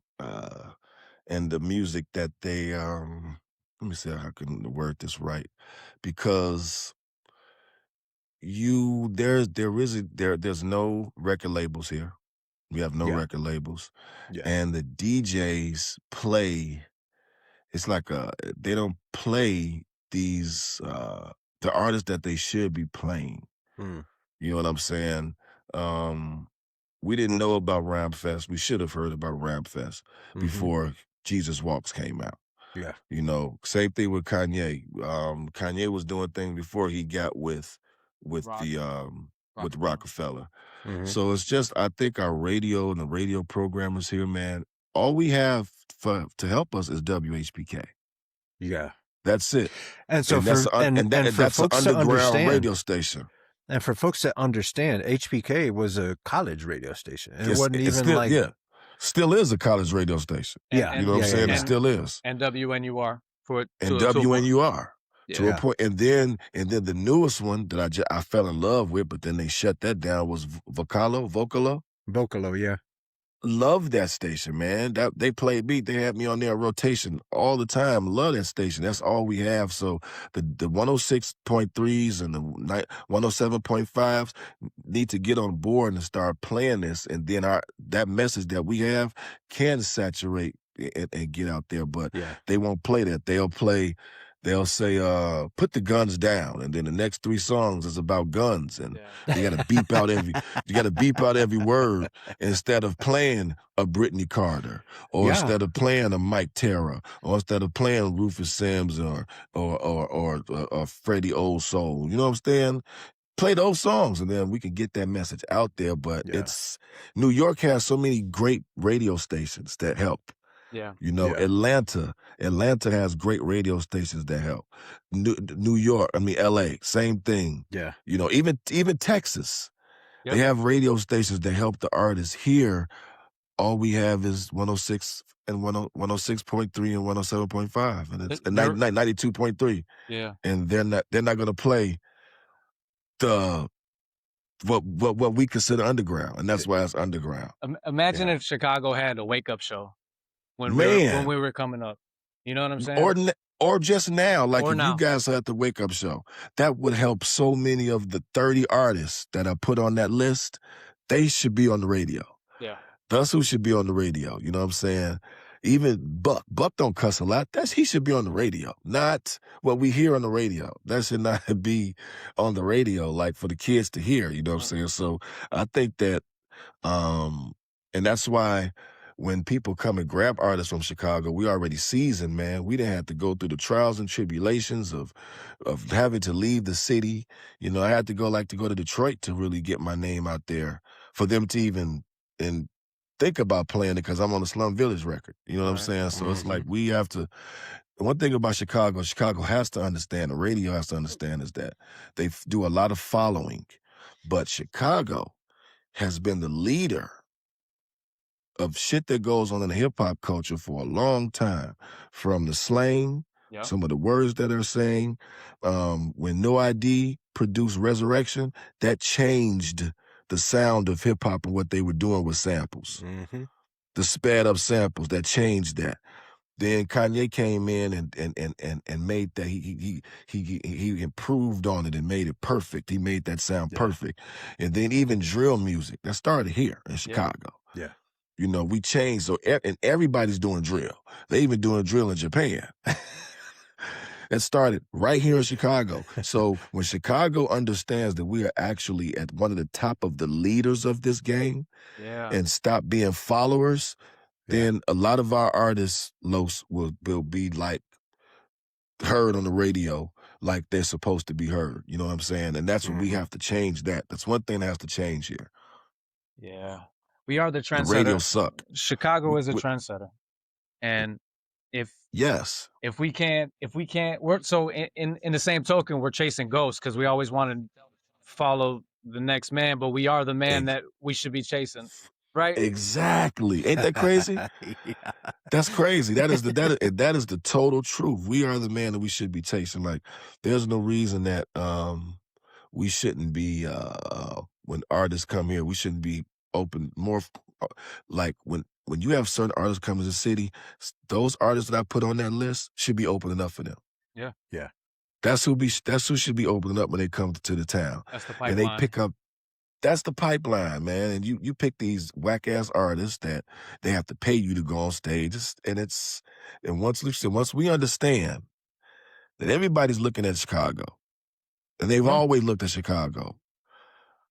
the music that they let me see how I can word this right, because there's no record labels here. We have no record labels, and the DJs play. It's like they don't play these the artists that they should be playing. You know what I'm saying? We didn't know about Rhyme Fest. We should have heard about Rhyme Fest before Jesus Walks came out. Yeah. You know, same thing with Kanye. Kanye was doing things before he got with Rockefeller. So it's just, I think our radio and the radio programmers here, man, all we have to help us is WHPK. Yeah. That's it. And so that's an underground radio station. And for folks that understand, HPK was a college radio station. And it wasn't even still is a college radio station. You know what I'm saying? It still is. And WNUR to a point. And then the newest one that I fell in love with, but then they shut that down, was Vocalo, yeah. Love that station, man. That they played beat. They had me on their rotation all the time. Love that station. That's all we have. So the 106.3s and the 107.5s need to get on board and start playing this. And then that message that we have can saturate and get out there. But they won't play that. They'll say, put the guns down. And then the next 3 songs is about guns. And you gotta beep out every word instead of playing a Brittany Carter, or instead of playing a Mike Terra, or instead of playing Rufus Sims or Freddie Old Soul. You know what I'm saying? Play those songs and then we can get that message out there. But New York has so many great radio stations that help. Yeah. You know, Atlanta has great radio stations that help. New York, LA, same thing. Yeah. You know, even Texas, they have radio stations that help the artists. Here, all we have is 106 and 106.3 and 107.5, and it's 92.3. Yeah. And they're not going to play what we consider underground, and that's why it's underground. Imagine if Chicago had a wake up show. When we were coming up, you know what I'm saying? Or just now, like if you guys had the wake up show, that would help so many of the 30 artists that I put on that list. They should be on the radio. Yeah, that's who should be on the radio. You know what I'm saying? Even Buck don't cuss a lot. He should be on the radio, not what we hear on the radio. That should not be on the radio, like for the kids to hear. You know what I'm saying? So I think that, and that's why when people come and grab artists from Chicago, we already seasoned, man. We didn't have to go through the trials and tribulations of having to leave the city. You know, I had to go to Detroit to really get my name out there for them to even and think about playing it, because I'm on the Slum Village record. You know what I'm saying? So it's like we have to. One thing about Chicago has to understand, the radio has to understand, is that they do a lot of following, but Chicago has been the leader of shit that goes on in the hip hop culture for a long time, from the slang, some of the words that they're saying. When No ID produced Resurrection, that changed the sound of hip hop and what they were doing with samples. The sped up samples, that changed that. Then Kanye came in and made that he improved on it and made it perfect. He made that sound perfect. And then even drill music that started here in Chicago. Yeah. You know, we changed, so and everybody's doing drill. They even doing drill in Japan. That started right here in Chicago. So when Chicago understands that we are actually at one of the top of the leaders of this game, and stop being followers, then a lot of our artists, Los, will be like heard on the radio like they're supposed to be heard. You know what I'm saying? And that's what we have to change. That's one thing that has to change here. Yeah. We are the trendsetter. The radio suck. Chicago is a trendsetter. And if we can't we're so in the same token, we're chasing ghosts because we always want to follow the next man, but we are the man that we should be chasing. Right? Exactly. Ain't that crazy? That's crazy. That is the total truth. We are the man that we should be chasing. Like, there's no reason that we shouldn't be when artists come here, we shouldn't be open more. Like when you have certain artists come to the city, those artists that I put on that list should be opening up for them. Yeah. Yeah. That's who should be opening up when they come to the town. That's the pipeline. And they pick up. That's the pipeline, man. And you pick these whack ass artists that they have to pay you to go on stage, and once we understand that everybody's looking at Chicago, and they've always looked at Chicago.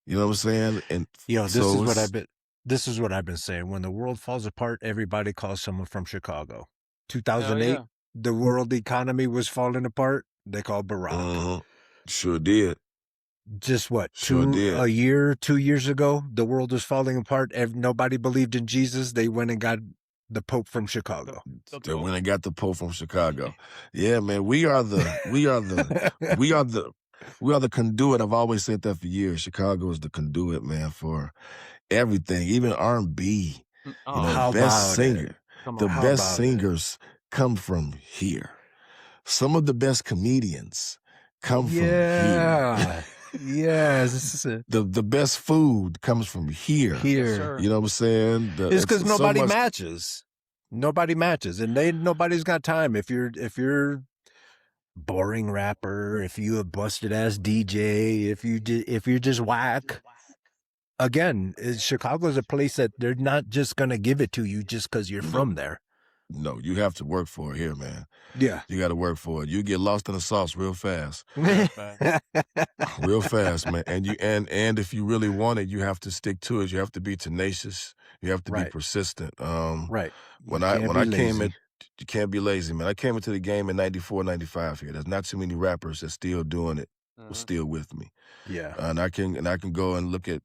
You know what I'm saying? And this is what I've been saying. When the world falls apart, everybody calls someone from Chicago. 2008, the world economy was falling apart. They called Barack. Sure did. Just what? Sure did. 2 years ago, the world was falling apart. Nobody believed in Jesus. They went and got the Pope from Chicago. They went and got the Pope from Chicago. Yeah, man. We are the conduit. I've always said that for years. Chicago is the conduit, man, for everything, even R&B. How best about singer. it? The best singers come from here. Some of the best comedians come from here. Yes. The best food comes from here. Yes, you know what I'm saying? It's because nobody matches. Nobody matches, and nobody's got time. If you're boring rapper, if you a busted ass DJ, if you're just whack. Again, Chicago's a place that they're not just gonna give it to you just because you're from there. No, you have to work for it here, man. Yeah. You got to work for it. You get lost in the sauce real fast. Real fast, man. And if you really want it, you have to stick to it. You have to be tenacious. You have to be persistent. Right. When I came in, you can't be lazy, man. I came into the game in 94, 95 here. There's not too many rappers that's still doing it, still with me. Yeah. And I can go and look at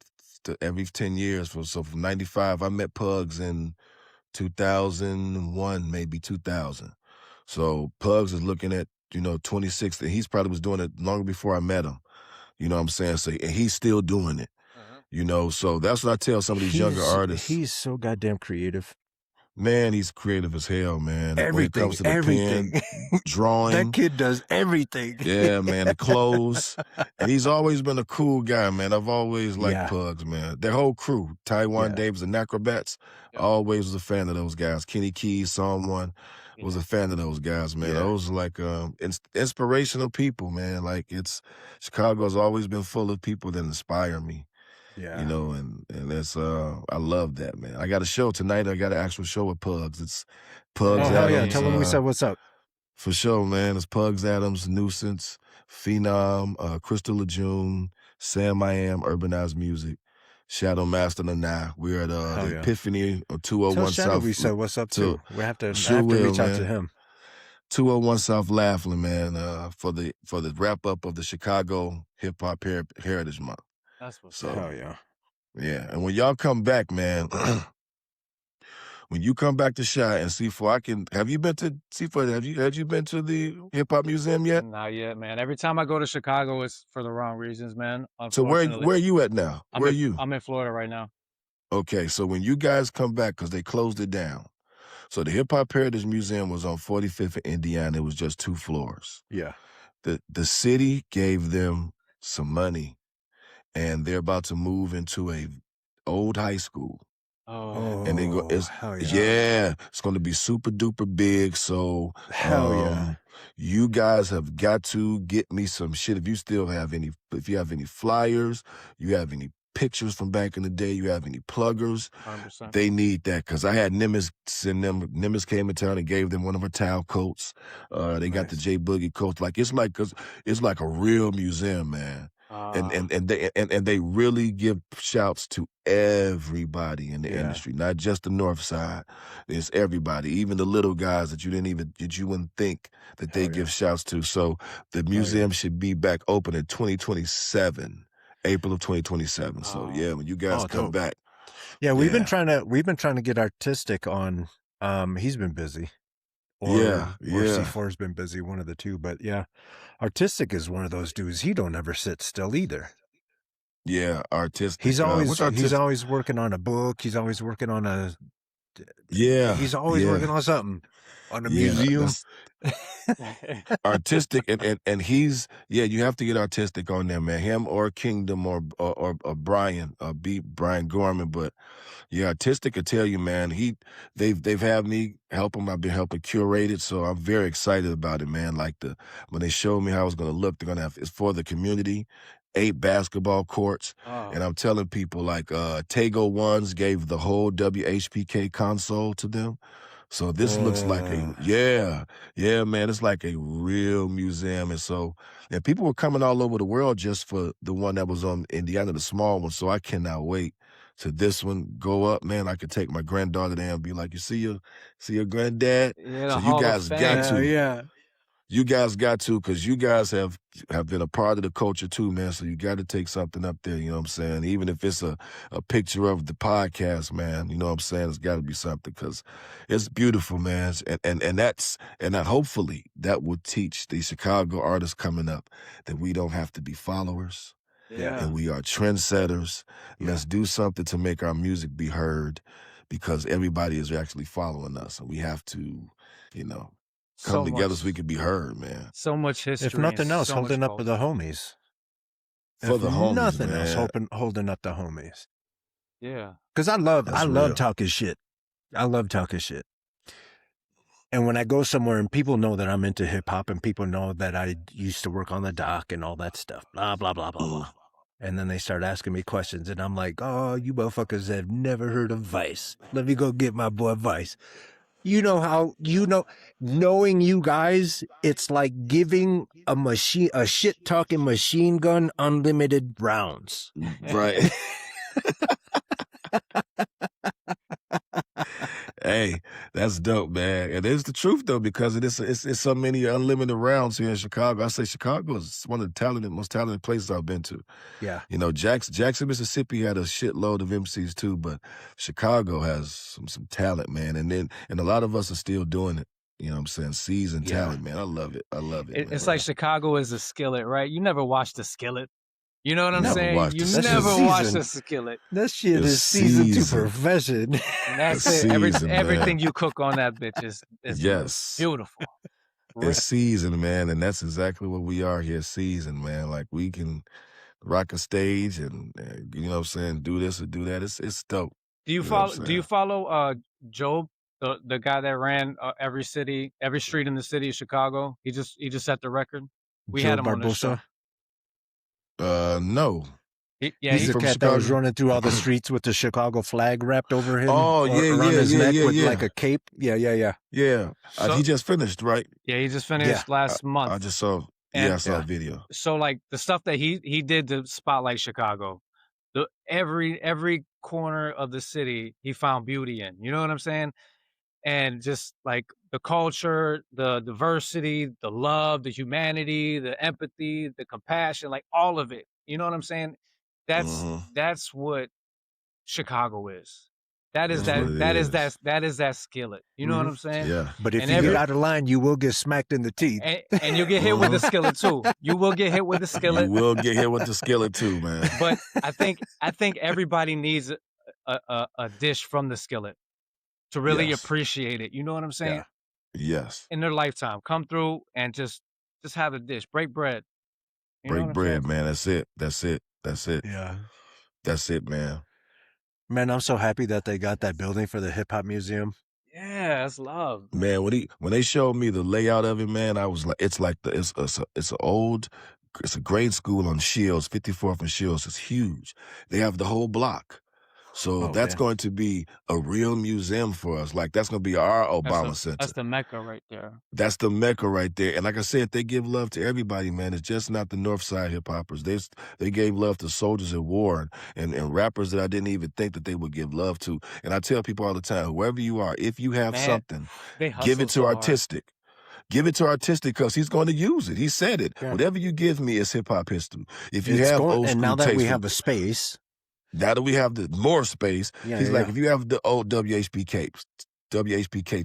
every 10 years. So from 95, I met Pugs in 2001, maybe 2000. So Pugs is looking at, 26. He's probably was doing it longer before I met him. You know what I'm saying? So, and he's still doing it. So that's what I tell some of these younger artists. He's so goddamn creative. Man, he's creative as hell, man. Everything, when it comes to the pen, drawing. That kid does everything. Yeah, man, the clothes. And he's always been a cool guy, man. I've always liked Pugs, man. Their whole crew, Taiwan Davis and Acrobats, always was a fan of those guys. Kenny Keys, someone was a fan of those guys, man. Those are like inspirational people, man. Like Chicago's always been full of people that inspire me. Yeah. And that's I love that, man. I got a show tonight. I got an actual show with Pugs. It's Pugs Adams. Yeah. Tell them we said what's up. For sure, man. It's Pugs Adams, Nuisance, Phenom, Crystal Lejeune, Sam I Am, Urbanized Music. Shadow Master and I. We're at the yeah. Epiphany or Tell 201 Shadow South. we said what's up too. We have to, Sure I have to will, reach out to man. him. 201 South Laughlin, man, for the wrap up of the Chicago Hip Hop Heritage Month. That's what's So, up. Hell yeah. Yeah, and when y'all come back, man, when you come back to Chi and Cefore, have you been to Cefore? Had you been to the Hip Hop Museum yet? Not yet, man. Every time I go to Chicago, it's for the wrong reasons, man. So Unfortunately. where are you at now? Where are you? I'm in Florida right now. Okay, so when you guys come back, because they closed it down. So the Hip Hop Heritage Museum was on 45th in Indiana. It was just 2 floors. Yeah. The city gave them some money, and they're about to move into a old high school. Oh, And then hell yeah, it's going to be super duper big. So, hell yeah. You guys have got to get me some shit. If you have any flyers, you have any pictures from back in the day, you have any pluggers, 100%. they need that. Cause I had Nimbus send them. Nimbus came in town and gave them one of her towel coats. They got the J Boogie coats. It's like a real museum, man. And they really give shouts to everybody in the industry, not just the North Side. It's everybody, even the little guys that you wouldn't think that they give shouts to. So the museum should be back open in 2027, April of 2027. So yeah, when you guys come back. Yeah, we've been trying to get Artistic on. He's been busy. Or Cefore's been busy, one of the two. But yeah, Artistic is one of those dudes. He don't ever sit still either. Yeah, Artistic. He's always working on a book. He's always working on a. Yeah. He's always working on something. On a museum. Artistic and he's you have to get Artistic on there, man. Him or Kingdom or Brian, Brian Gorman, but yeah, Artistic could tell you, man. They've had me help him. I've been helping curate it, so I'm very excited about it, man. Like when they showed me how it's gonna look, they're gonna have it's for the community, 8 basketball courts, and I'm telling people like Tego Ones gave the whole WHPK console to them. So this looks like man, it's like a real museum. And people were coming all over the world just for the one that was on Indiana, the small one. So I cannot wait to this one go up, man. I could take my granddaughter there and be like, you see your granddad? Yeah, so you guys got to. Yeah. You guys got to, because you guys have been a part of the culture too, man. So you got to take something up there, you know what I'm saying? Even if it's a picture of the podcast, man, you know what I'm saying? It's got to be something, because it's beautiful, man. And hopefully that will teach the Chicago artists coming up that we don't have to be followers. Yeah. And we are trendsetters. Yeah. Let's do something to make our music be heard, because everybody is actually following us. And we have to, come together so we can be heard, man. So much history. If nothing else, holding up the homies. For the homies, nothing man. else, holding up the homies. Yeah. Because I love talking shit. I love talking shit. And when I go somewhere and people know that I'm into hip hop and people know that I used to work on the dock and all that stuff, blah, blah, blah, blah, blah. And then they start asking me questions and I'm like, oh, you motherfuckers have never heard of Vice. Let me go get my boy Vice. Knowing you guys, it's like giving a shit-talking machine gun unlimited rounds. Right. Hey, that's dope, man. And it's the truth, though, because it's so many unlimited rounds here in Chicago. I say Chicago is one of the most talented places I've been to. Yeah. Jackson, Mississippi had a shitload of MCs too, but Chicago has some talent, man. And a lot of us are still doing it. You know what I'm saying? Seasoned talent, man. I love it. It's like Chicago is a skillet, right? You never watched the skillet. You know what I'm saying? You never watched a skillet. That shit is seasoned to perfection. And that's it. Everything you cook on that bitch is beautiful. It's seasoned, man, and that's exactly what we are here, seasoned, man. Like, we can rock a stage and you know what I'm saying, do this or do that. It's dope. Do you follow Job, the guy that ran every street in the city of Chicago? He just set the record. We had him on the show. No. He's the cat that was running through all the streets with the Chicago flag wrapped over him. Oh, around his neck with like a cape. Yeah. He just finished, right? Yeah, he just finished last month. I just saw. I saw a video. So like the stuff that he did to spotlight Chicago, every corner of the city he found beauty in. You know what I'm saying? And just like the culture, the diversity, the love, the humanity, the empathy, the compassion, like all of it. You know what I'm saying? That's Mm-hmm. that's what Chicago is. That is That's what that it that is is. that is that skillet. You know what I'm saying? Yeah. But if And you get every out of line, you will get smacked in the teeth. and you'll get hit with the skillet too. You will get hit with the You skillet. will get hit with the skillet too, man. But I think everybody needs a dish from the skillet to really Yes. appreciate it. You know what I'm saying? Yeah. Yes. In their lifetime, come through and just have a dish, break bread. You know Break what I'm bread, saying? man. That's it. That's it. That's it. Yeah. That's it, man. Man, I'm so happy that they got that building for the hip hop museum. Yeah, that's love. Man, when they showed me the layout of it, man, I was like, it's a grade school on Shields, 54th and Shields. It's huge. They have the whole block. So Oh, that's man. going to be a real museum for us. Like that's going to be our Obama Center. That's the Mecca right there. That's the Mecca right there. And like I said, they give love to everybody, man. It's just not the North Side hip hoppers. They gave love to soldiers at war and rappers that I didn't even think that they would give love to. And I tell people all the time, whoever you are, if you have Man, something, they give hustle it to so hard. artistic. Give it to artistic because he's going to use it. He said it. Yeah. Whatever you give me is hip hop history. If you It's have going, old and school now that taste we for- have a space, now that we have the more space, Yeah, he's yeah, like, yeah. if you have the old WHPK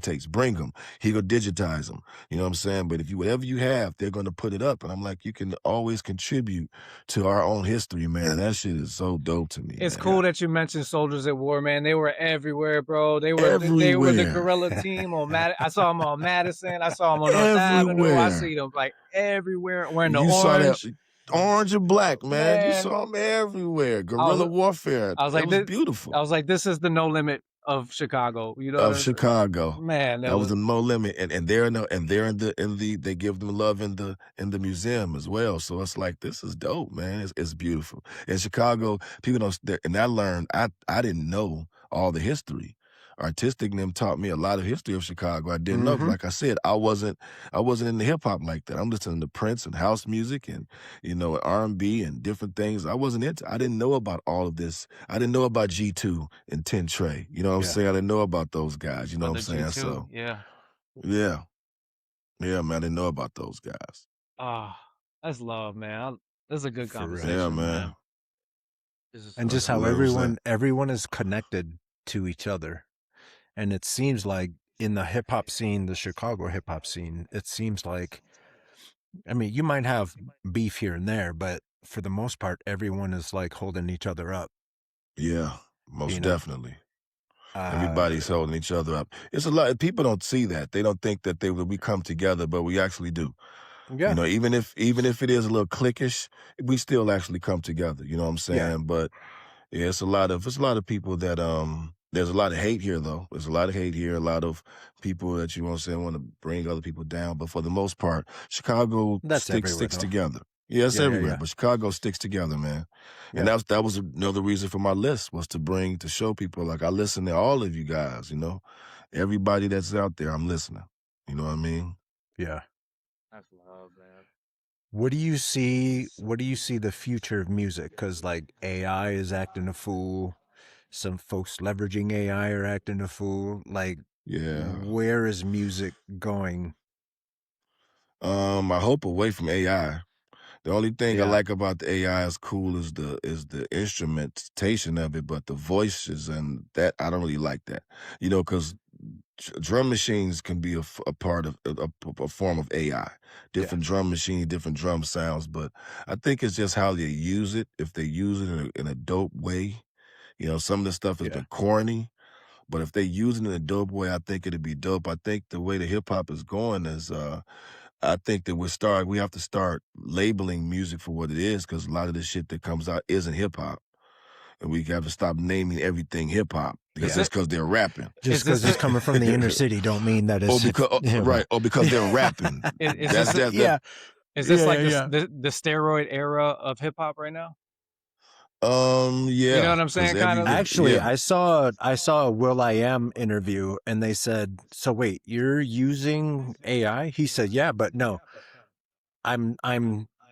tapes, bring them. He gonna digitize them. You know what I'm saying? But if you whatever you have, they're gonna put it up. And I'm like, you can always contribute to our own history, man. That shit is so dope to me. It's man. cool that you mentioned Soldiers at War, man. They were everywhere, bro. They were the Everywhere. guerrilla team on I saw them on Madison. I saw them on North Avenue. I Everywhere. see them like everywhere wearing the You saw orange. that orange and black, man. You Man. saw them everywhere. Guerrilla warfare. I was It like, was beautiful. I was like, this is the no limit of Chicago. You know, Of Chicago. man. That was the no limit, and they're in the they give them love in the museum as well. So it's like this is dope, man. It's beautiful. In Chicago, people don't, and I learned I didn't know all the history. Artistic and them taught me a lot of history of Chicago. I didn't know. 'Cause like I said, I wasn't into hip hop like that. I'm listening to Prince and house music and R&B and different things. I wasn't into. I didn't know about all of this. I didn't know about G2 and 10 Trey. You know what I'm saying? I didn't know about those guys. You know what I'm saying? G2, So yeah, yeah, man. I didn't know about those guys. that's love, man. This is a good For real. conversation, Yeah, man. And just how 100%. everyone is connected to each other. And it seems like in the hip hop scene, the Chicago hip hop scene, it seems like, I mean, you might have beef here and there, but for the most part, everyone is like holding each other up. Yeah, most definitely. Everybody's holding each other up. It's a lot. People don't see that. They don't think that we come together, but we actually do. Yeah. You know, even if it is a little cliquish, we still actually come together. You know what I'm saying? Yeah. But yeah, it's a lot of people that there's a lot of hate here though. There's a lot of hate here, a lot of people that you want to bring other people down. But for the most part, Chicago sticks though. together. Yeah, it's everywhere. But Chicago sticks together, man. And that was another reason for my list was to show people like I listen to all of you guys, everybody that's out there, I'm listening. You know what I mean? Yeah. That's love, man. What do you see the future of music? Because like AI is acting a fool. Some folks leveraging AI are acting a fool. Like, where is music going? I hope away from AI. The only thing I like about the AI is cool is the instrumentation of it, but the voices and that I don't really like that. Because drum machines can be a part of a form of AI. Different drum machine, different drum sounds, but I think it's just how they use it. If they use it in a dope way, some of the stuff has been corny. But if they use it in a dope way, I think it'd be dope. I think the way the hip hop is going is, I think that we have to start labeling music for what it is, because a lot of the shit that comes out isn't hip hop, and we have to stop naming everything hip hop because just because they're rapping. Just because it's coming from the inner city, don't mean that it's or because they're rapping. Is this like the steroid era of hip hop right now? Yeah. You know what I'm saying? Kind of. Actually, I saw a Will I Am interview, and they said, "So wait, you're using AI?" He said, "Yeah, but no, I'm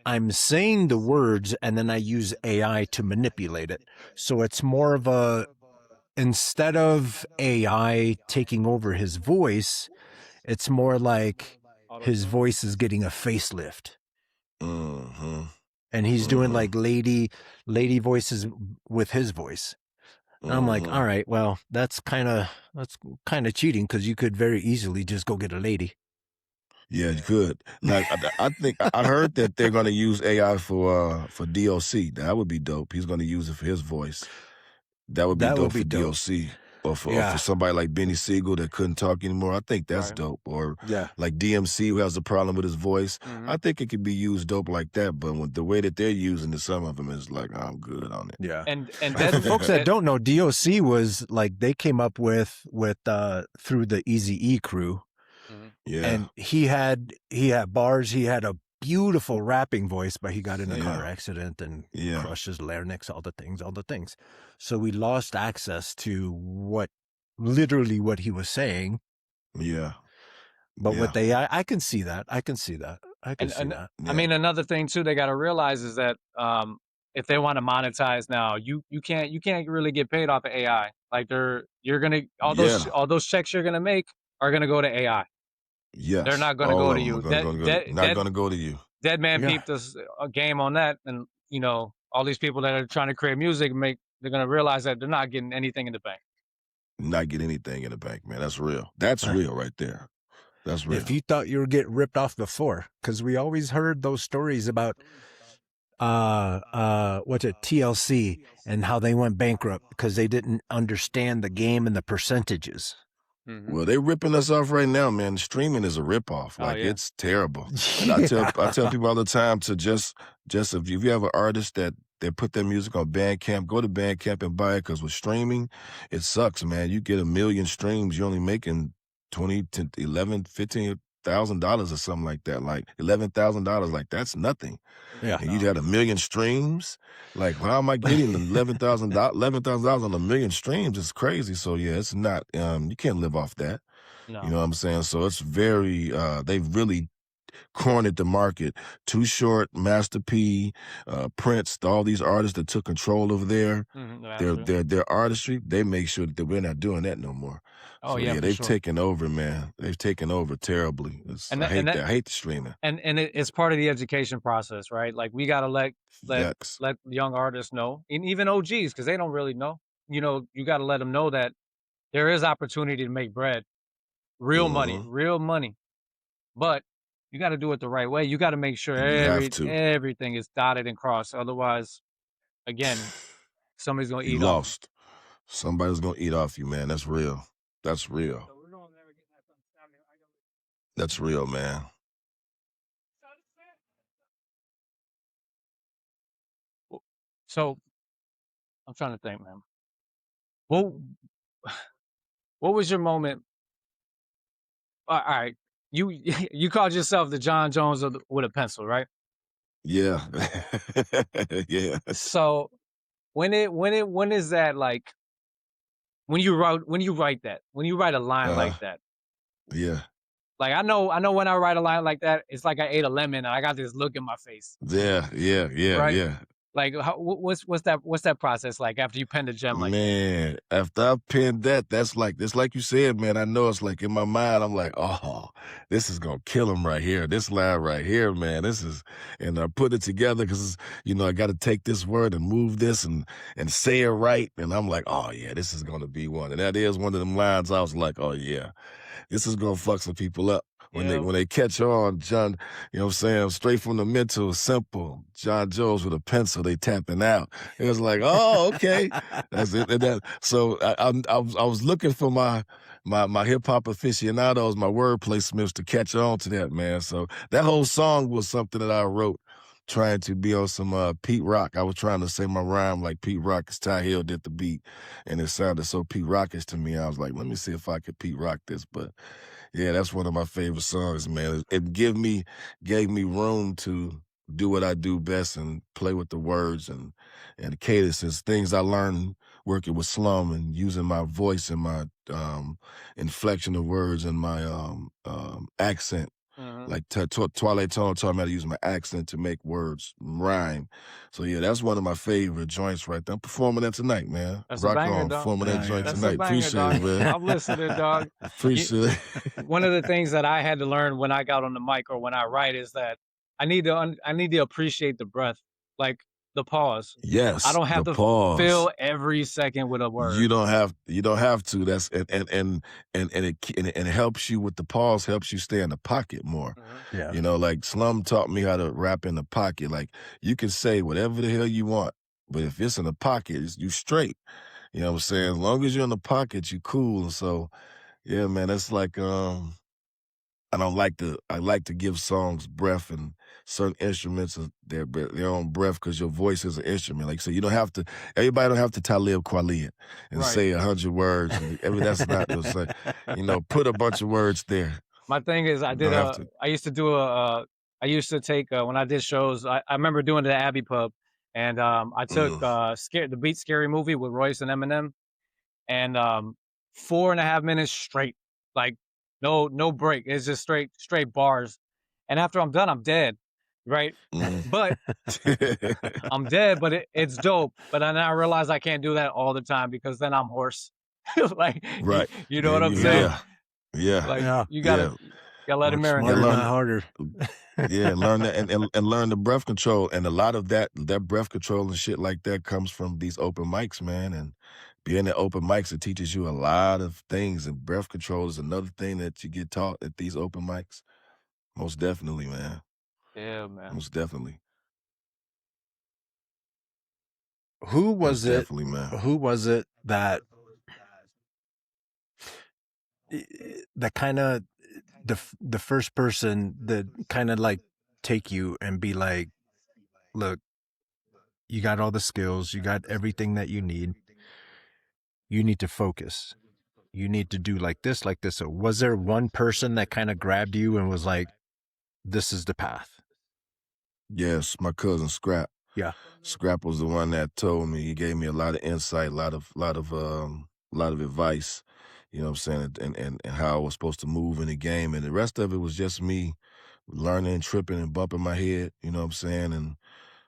I'm saying the words and then I use AI to manipulate it. So it's more of a, instead of AI taking over his voice, it's more like his voice is getting a facelift. Mm-hmm. And he's doing like lady voices with his voice. And I'm like, all right, well, that's kind of cheating, because you could very easily just go get a lady. Yeah, you could. Like, I think I heard that they're going to use AI for DLC. That would be dope. He's going to use it for his voice. That would be dope for dope. DLC. Or for somebody like Benny Siegel that couldn't talk anymore. I think that's dope. Or like DMC, who has a problem with his voice. I think it could be used dope like that. But with the way that they're using it, some of them is like, I'm good on it. Yeah. And for folks that don't know, DOC was like, they came up with through the Eazy-E crew. Yeah. And he had bars. He had a beautiful rapping voice, but he got in a car accident and crushed his larynx, all the things. So we lost access to literally what he was saying. Yeah. But with AI, I can see that. I can see that. Yeah. I mean, another thing too, they got to realize is that if they want to monetize now, you can't really get paid off of AI. Like you're gonna all those checks you're gonna make are gonna go to AI. Yes. They're not gonna go to you. Not gonna go to you. Dead Man peeped us a game on that, and you know, all these people that are trying to create music they're gonna realize that they're not getting anything in the bank. Not get anything in the bank, man. That's real. That's real right there. That's real. If you thought you were getting ripped off before, because we always heard those stories about TLC and how they went bankrupt because they didn't understand the game and the percentages. Well, they ripping us off right now, man. Streaming is a ripoff. Like, it's terrible. And I tell people all the time to just if you have an artist that they put their music on Bandcamp, go to Bandcamp and buy it, because with streaming, it sucks, man. You get 1 million streams, you're only making $20 to $15,000 or something like that. Like $11,000, like that's nothing. Yeah. And you got 1 million streams. Like, how am I getting $11,000 on 1 million streams? It's crazy. So yeah, it's not. You can't live off that. No. You know what I'm saying? So it's very. They've really cornered the market. Too Short, Master P, Prince, all these artists that took control over their artistry. They make sure that we're not doing that no more. Oh, so, yeah, they've taken over, man. They've taken over terribly. I hate the streaming. And it's part of the education process, right? Like, we got to let young artists know, and even OGs, because they don't really know. You know, you got to let them know that there is opportunity to make bread, real money. But you got to do it the right way. You got to make sure everything is dotted and crossed. Otherwise, again, somebody's going to eat off. Somebody's going to eat off you, man. That's real. That's real. That's real, man. So I'm trying to think, man. What was your moment? All right, you called yourself the John Jones with a pencil, right? Yeah. Yeah. So when is that, like, when you write a line like that? Yeah. Like, I know when I write a line like that, it's like I ate a lemon and I got this look in my face. Yeah. Right? Yeah. Like, what's that process like after you pen a gem like that? Man, after I penned that, it's like you said, man. I know it's like in my mind, I'm like, oh, this is gonna kill him right here. This line right here, man. And I put it together because I got to take this word and move this and say it right. And I'm like, oh yeah, this is gonna be one. And that is one of them lines. I was like, oh yeah, this is gonna fuck some people up. When they catch on, John, you know what I'm saying? Straight from the mental, simple. John Jones with a pencil, they tapping out. It was like, oh, okay. That's it. So I was looking for my hip hop aficionados, my wordplay smiths to catch on to that, man. So that whole song was something that I wrote, trying to be on some Pete Rock. I was trying to say my rhyme like Pete Rock, because Ty Hill did the beat, and it sounded so Pete Rockish to me. I was like, let me see if I could Pete Rock this, but. Yeah, that's one of my favorite songs, man. It gave me room to do what I do best and play with the words and cadences, things I learned working with Slum and using my voice and my inflection of words and my accent Like Twilight Tone taught me how to use my accent to make words rhyme. So yeah, that's one of my favorite joints right there. I'm performing that tonight, man. That's a Rock banger, on, dog. performing that joint That's a tonight. banger, Appreciate dog. it, man. I'm listening, dog. Appreciate it. One of the things that I had to learn when I got on the mic or when I write is that I need to appreciate the breath, like the pause. I Yes, don't have the to pause. fill every second with a word. You don't have to. That's and it helps you with the pause, helps you stay in the pocket more. Yeah. You know, like Slum taught me how to rap in the pocket. Like you can say whatever the hell you want, but if it's in the pocket, you straight. You know what I'm saying? As long as you're in the pocket, you cool. And so, yeah, man, that's like I like to give songs breath, and certain instruments their own breath, because your voice is an instrument. Like so, you don't have to. Everybody don't have to Talib Kweli and Right. say 100 words. I mean, that's not the same. You know, put a bunch of words there. My thing is, I used to take when I did shows. I remember doing it at Abbey Pub, and I took the Beat Scary Movie with Royce and Eminem, and 4.5 minutes straight, like no break. It's just straight bars, and after I'm done, I'm dead, right? But I'm dead, but it's dope. But then I realize I can't do that all the time because then I'm hoarse. Like, Right. you know what I'm saying? Yeah. Like you gotta let it marinate. Smarter, not harder. Yeah, learn that and learn the breath control. And a lot of that breath control and shit like that comes from these open mics, man. And being at open mics, it teaches you a lot of things. And breath control is another thing that you get taught at these open mics. Most definitely, man. Yeah, man. Most definitely. Who was Most it? Definitely, man. Who was it that kind of the first person that kind of like take you and be like, look, you got all the skills, you got everything that you need. You need to focus. You need to do like this, like this. So was there one person that kind of grabbed you and was like, this is the path? Yes, my cousin Scrap. Yeah. Scrap was the one that told me. He gave me a lot of insight, a lot of advice. You know what I'm saying, and how I was supposed to move in the game. And the rest of it was just me learning, tripping, and bumping my head. You know what I'm saying, and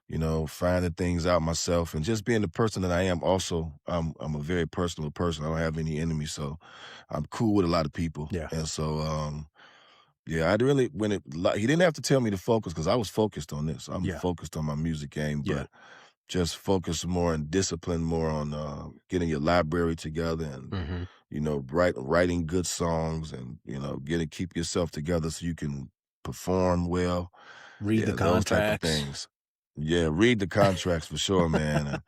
you know, finding things out myself, and just being the person that I am. Also, I'm a very personal person. I don't have any enemies, so I'm cool with a lot of people. Yeah. And so, yeah, he didn't have to tell me to focus, because I was focused on this. I'm focused on my music game, but just focus more and discipline more on getting your library together and you know, writing good songs, and you know, keep yourself together so you can perform well. Read the those type of contracts. things. Yeah, read the contracts for sure, man,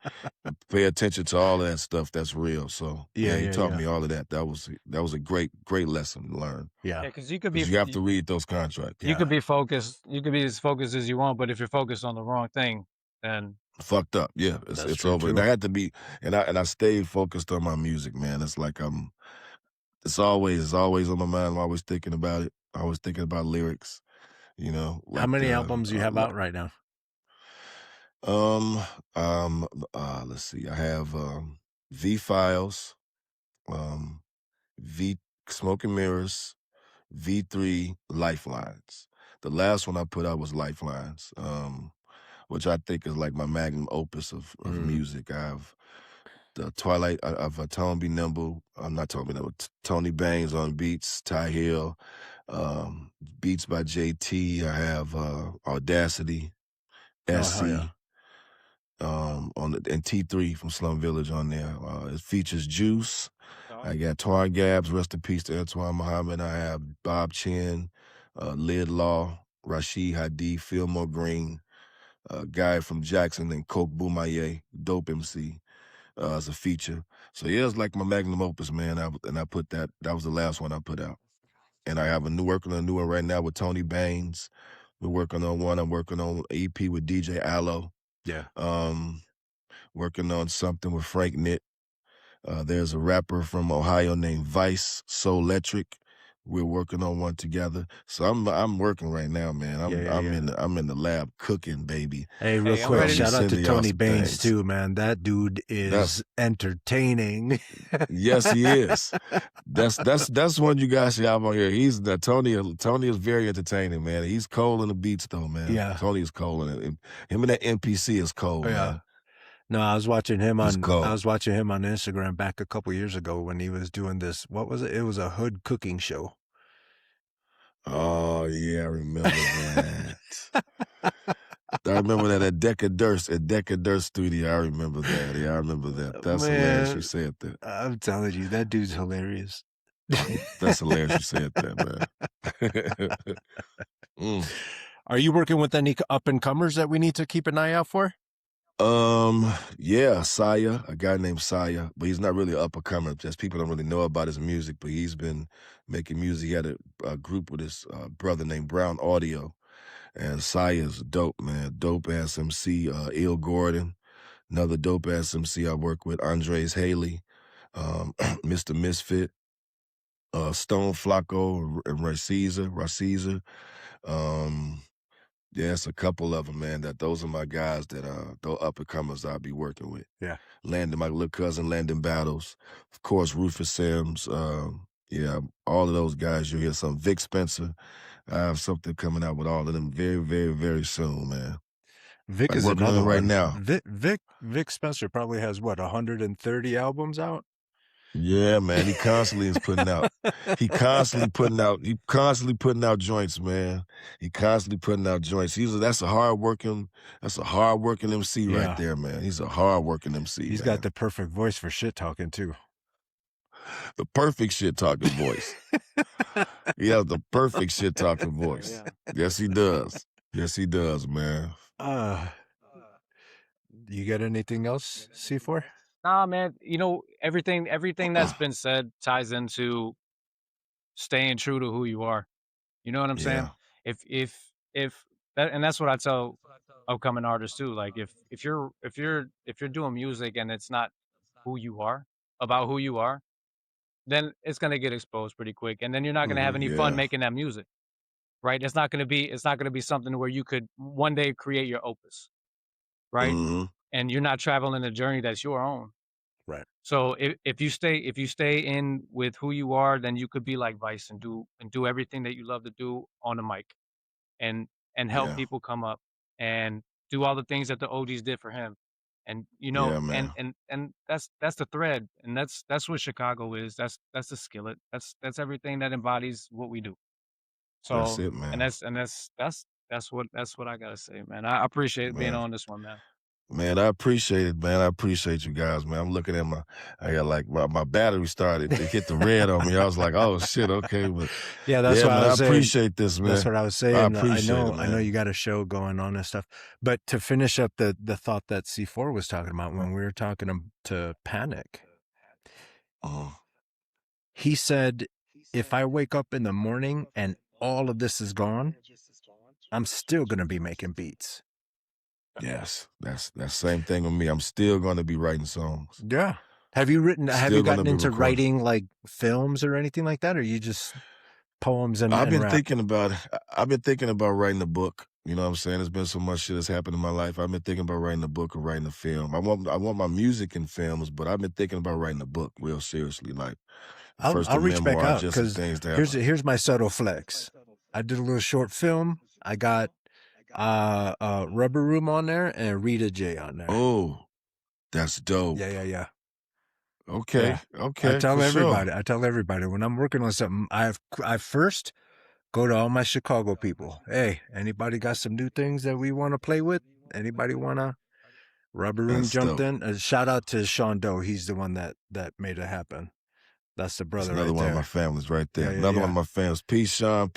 and pay attention to all of that stuff. That's real. So he taught me all of that. That was a great lesson to learn. Yeah, because you could be. You have to read those contracts. You could be focused. You could be as focused as you want, but if you're focused on the wrong thing, then fucked up. Yeah, it's over. And I had to be, and I stayed focused on my music, man. It's like it's always on my mind. I'm always thinking about it. Always thinking about lyrics. You know. Like, how many albums do you have out right now? Let's see. I have V Files, V Smoke and Mirrors, V3 Lifelines. The last one I put out was Lifelines, which I think is like my magnum opus of music. I have the Twilight of Tone Be Nimble. I'm not Tone Be Nimble. Tony Bangs on beats, Ty Hill, beats by JT. I have Audacity, SC. And T3 from Slum Village on there. It features Juice. I got Twan Gabs, rest in peace to Antoine Muhammad. I have Bob Chin, Lid Law, Rashid Hadi, Fillmore Green, a guy from Jackson named Coke Boumaye, dope MC, as a feature. So yeah, it's like my magnum opus, man. I put that was the last one I put out. And I have working on a new one right now with Tony Baines. We're working on one. I'm working on an EP with DJ Allo. Yeah. Working on something with Frank Nitt. There's a rapper from Ohio named Vice Soul Electric. We're working on one together. So I'm working right now, man. I'm in the lab cooking, baby. Hey, real Hey, I'm quick, So I'm ready. be shout out to sending y'all Tony some Baines things. too, man. That dude That's is entertaining. yes, he is. That's one you guys see out on here. He's the Tony. Tony is very entertaining, man. He's cold in the beats though, man. Yeah. Tony is cold in it. Him and that NPC is cold, Yeah. man. No, I was watching him He's on cold. Instagram back a couple years ago when he was doing this. What was it? It was a hood cooking show. Oh yeah, I remember that. I remember that at Decadurst Studio. I remember that. Yeah, I remember that. That's hilarious. You Man, said that. I'm telling you, that dude's hilarious. That's hilarious. You said that, man. Mm. Are you working with any up and comers that we need to keep an eye out for? Yeah, Saya, a guy named Saya, but he's not really an up and comer. Just people don't really know about his music, but he's been making music. He had a group with his brother named Brown Audio, and Saya's dope, man. Dope ass MC, Il Gordon, another dope ass MC I work with, Andres Haley, Mr. Misfit, Stone Flacco, and Raciza. Yeah, it's a couple of them, man. Those are my guys that those up and comers I'll be working with. Yeah. Landon, my little cousin, Landon Battles, of course, Rufus Sims. Yeah, all of those guys. You'll hear some Vic Spencer. I have something coming out with all of them very, very, very soon, man. Vic I'm is working on another it right one. now. Vic Spencer probably has what 130 albums out. Yeah, man. He constantly is putting out. He constantly putting out joints, man. He constantly putting out joints. That's a hard working MC right Yeah. there, man. He's a hard working MC. He's man. got the perfect voice for shit talking too. The perfect shit talking voice. He has the perfect shit talking voice. Yeah. Yes, he does. Yes, he does, man. You got anything else, C4? Nah, man. You know, everything that's been said ties into staying true to who you are. You know what I'm saying? Yeah. If that, and that's what I tell upcoming artists too. Like if you're doing music and it's not who you are, about who you are, then it's gonna get exposed pretty quick, and then you're not gonna have any fun Yeah. making that music, right? It's not gonna be something where you could one day create your opus, right? Mhm. And you're not traveling a journey that's your own. Right. So if you stay in with who you are, then you could be like Vice and do everything that you love to do on the mic, and help Yeah. people come up and do all the things that the OGs did for him. And Yeah, man. and that's the thread, and that's what Chicago is. That's the skillet. That's everything that embodies what we do. That's So it, man. that's what I gotta say, man. I appreciate being Man. on this one, man. Man, I appreciate it, man. I appreciate you guys, man. I'm looking at I got like my battery started to hit the red on me. I was like, oh shit, okay. But Yeah, that's what man, I was saying. appreciate this, man. That's what I was saying. I appreciate it, I know man. you got a show going on and stuff. But to finish up the thought that C4 was talking about when we were talking to Panic, he said, if I wake up in the morning and all of this is gone, I'm still going to be making beats. Yes, that's same thing with me. I'm still going to be writing songs. Yeah. Have you Still gotten gonna be into recording. writing like films or anything like that? Or you just poems and I've been rap? thinking about it. I've been thinking about writing a book. You know what I'm saying? There's been so much shit that's happened in my life. I've been thinking about writing a book or writing a film. I want my music in films, but I've been thinking about writing a book real seriously. Like first I'll a reach back memoir, out just some because things that happen. here's my subtle flex. I did a little short film. I got Rubber Room on there and Rita J on there. Oh, that's dope. Yeah. Okay, Yeah. okay. I tell for everybody. Sure. I tell everybody when I'm working on something. I first go to all my Chicago people. Hey, anybody got some new things that we want to play with? Anybody want to? Rubber Room That's jumped dope. in. Shout out to Sean Doe. He's the one that made it happen. That's the That's brother another right one there. of my families right there. Yeah, Another one of my fans. Peace, Sean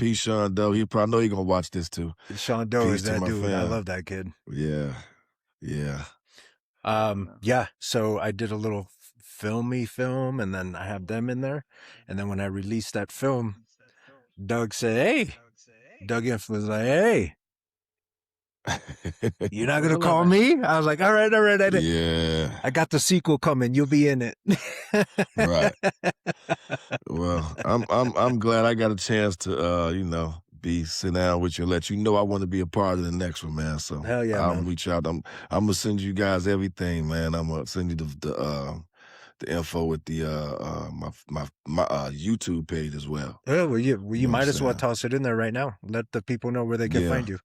Doe. He probably know he gonna watch this too. Sean Doe Peace is to that my dude. I fam. love that kid. Yeah. Yeah. So I did a little filmy film, and then I have them in there. And then when I released that film, Doug said, "Hey," Doug Inf was like, "Hey, You're not Where's gonna the call love me? I was like, all right. Yeah. I got the sequel coming. You'll be in it. Right. Well, I'm glad I got a chance to sit down with you and let you know I want to be a part of the next one, man. So Hell yeah, I'll man. reach out. I'm gonna send you guys everything, man. I'm gonna send you the info with the my YouTube page as well. Oh, well, you know might what as I'm well saying? toss it in there right now. Let the people know where they can find you.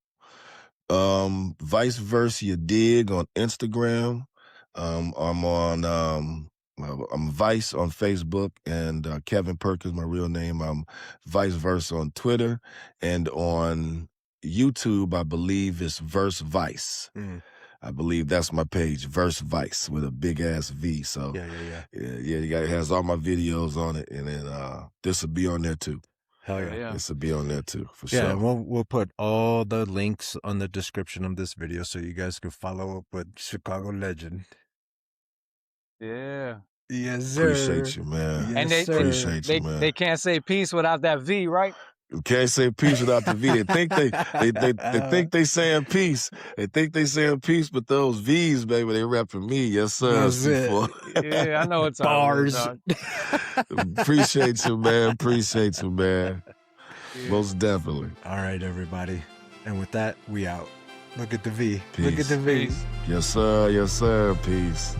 Vice versa, you dig on Instagram. I'm on I'm Vice on Facebook, and Kevin Perkins, my real name. I'm Vice Versa on Twitter, and on YouTube, I believe it's Verse Vice. I believe that's my page, Verse Vice, with a big ass V. So Yeah. it has all my videos on it, and then this will be on there too. Hell yeah. This will be on there too, for Yeah, sure. and we'll put all the links on the description of this video so you guys can follow up with Chicago legend. Yeah. Yes, sir. Appreciate you, man. Yes, And Appreciate you, man. they can't say peace without that V, right? You can't say peace without the V. They think they think they saying peace. They think they saying peace, but those V's, baby, they repping me. Yes, sir. That's Yeah, I know it's bars. Appreciate you, man. Appreciate you, man. Yeah. Most definitely. All right, everybody. And with that, we out. Look at the V. Peace. Look at the V. Peace. Yes, sir. Yes, sir. Peace.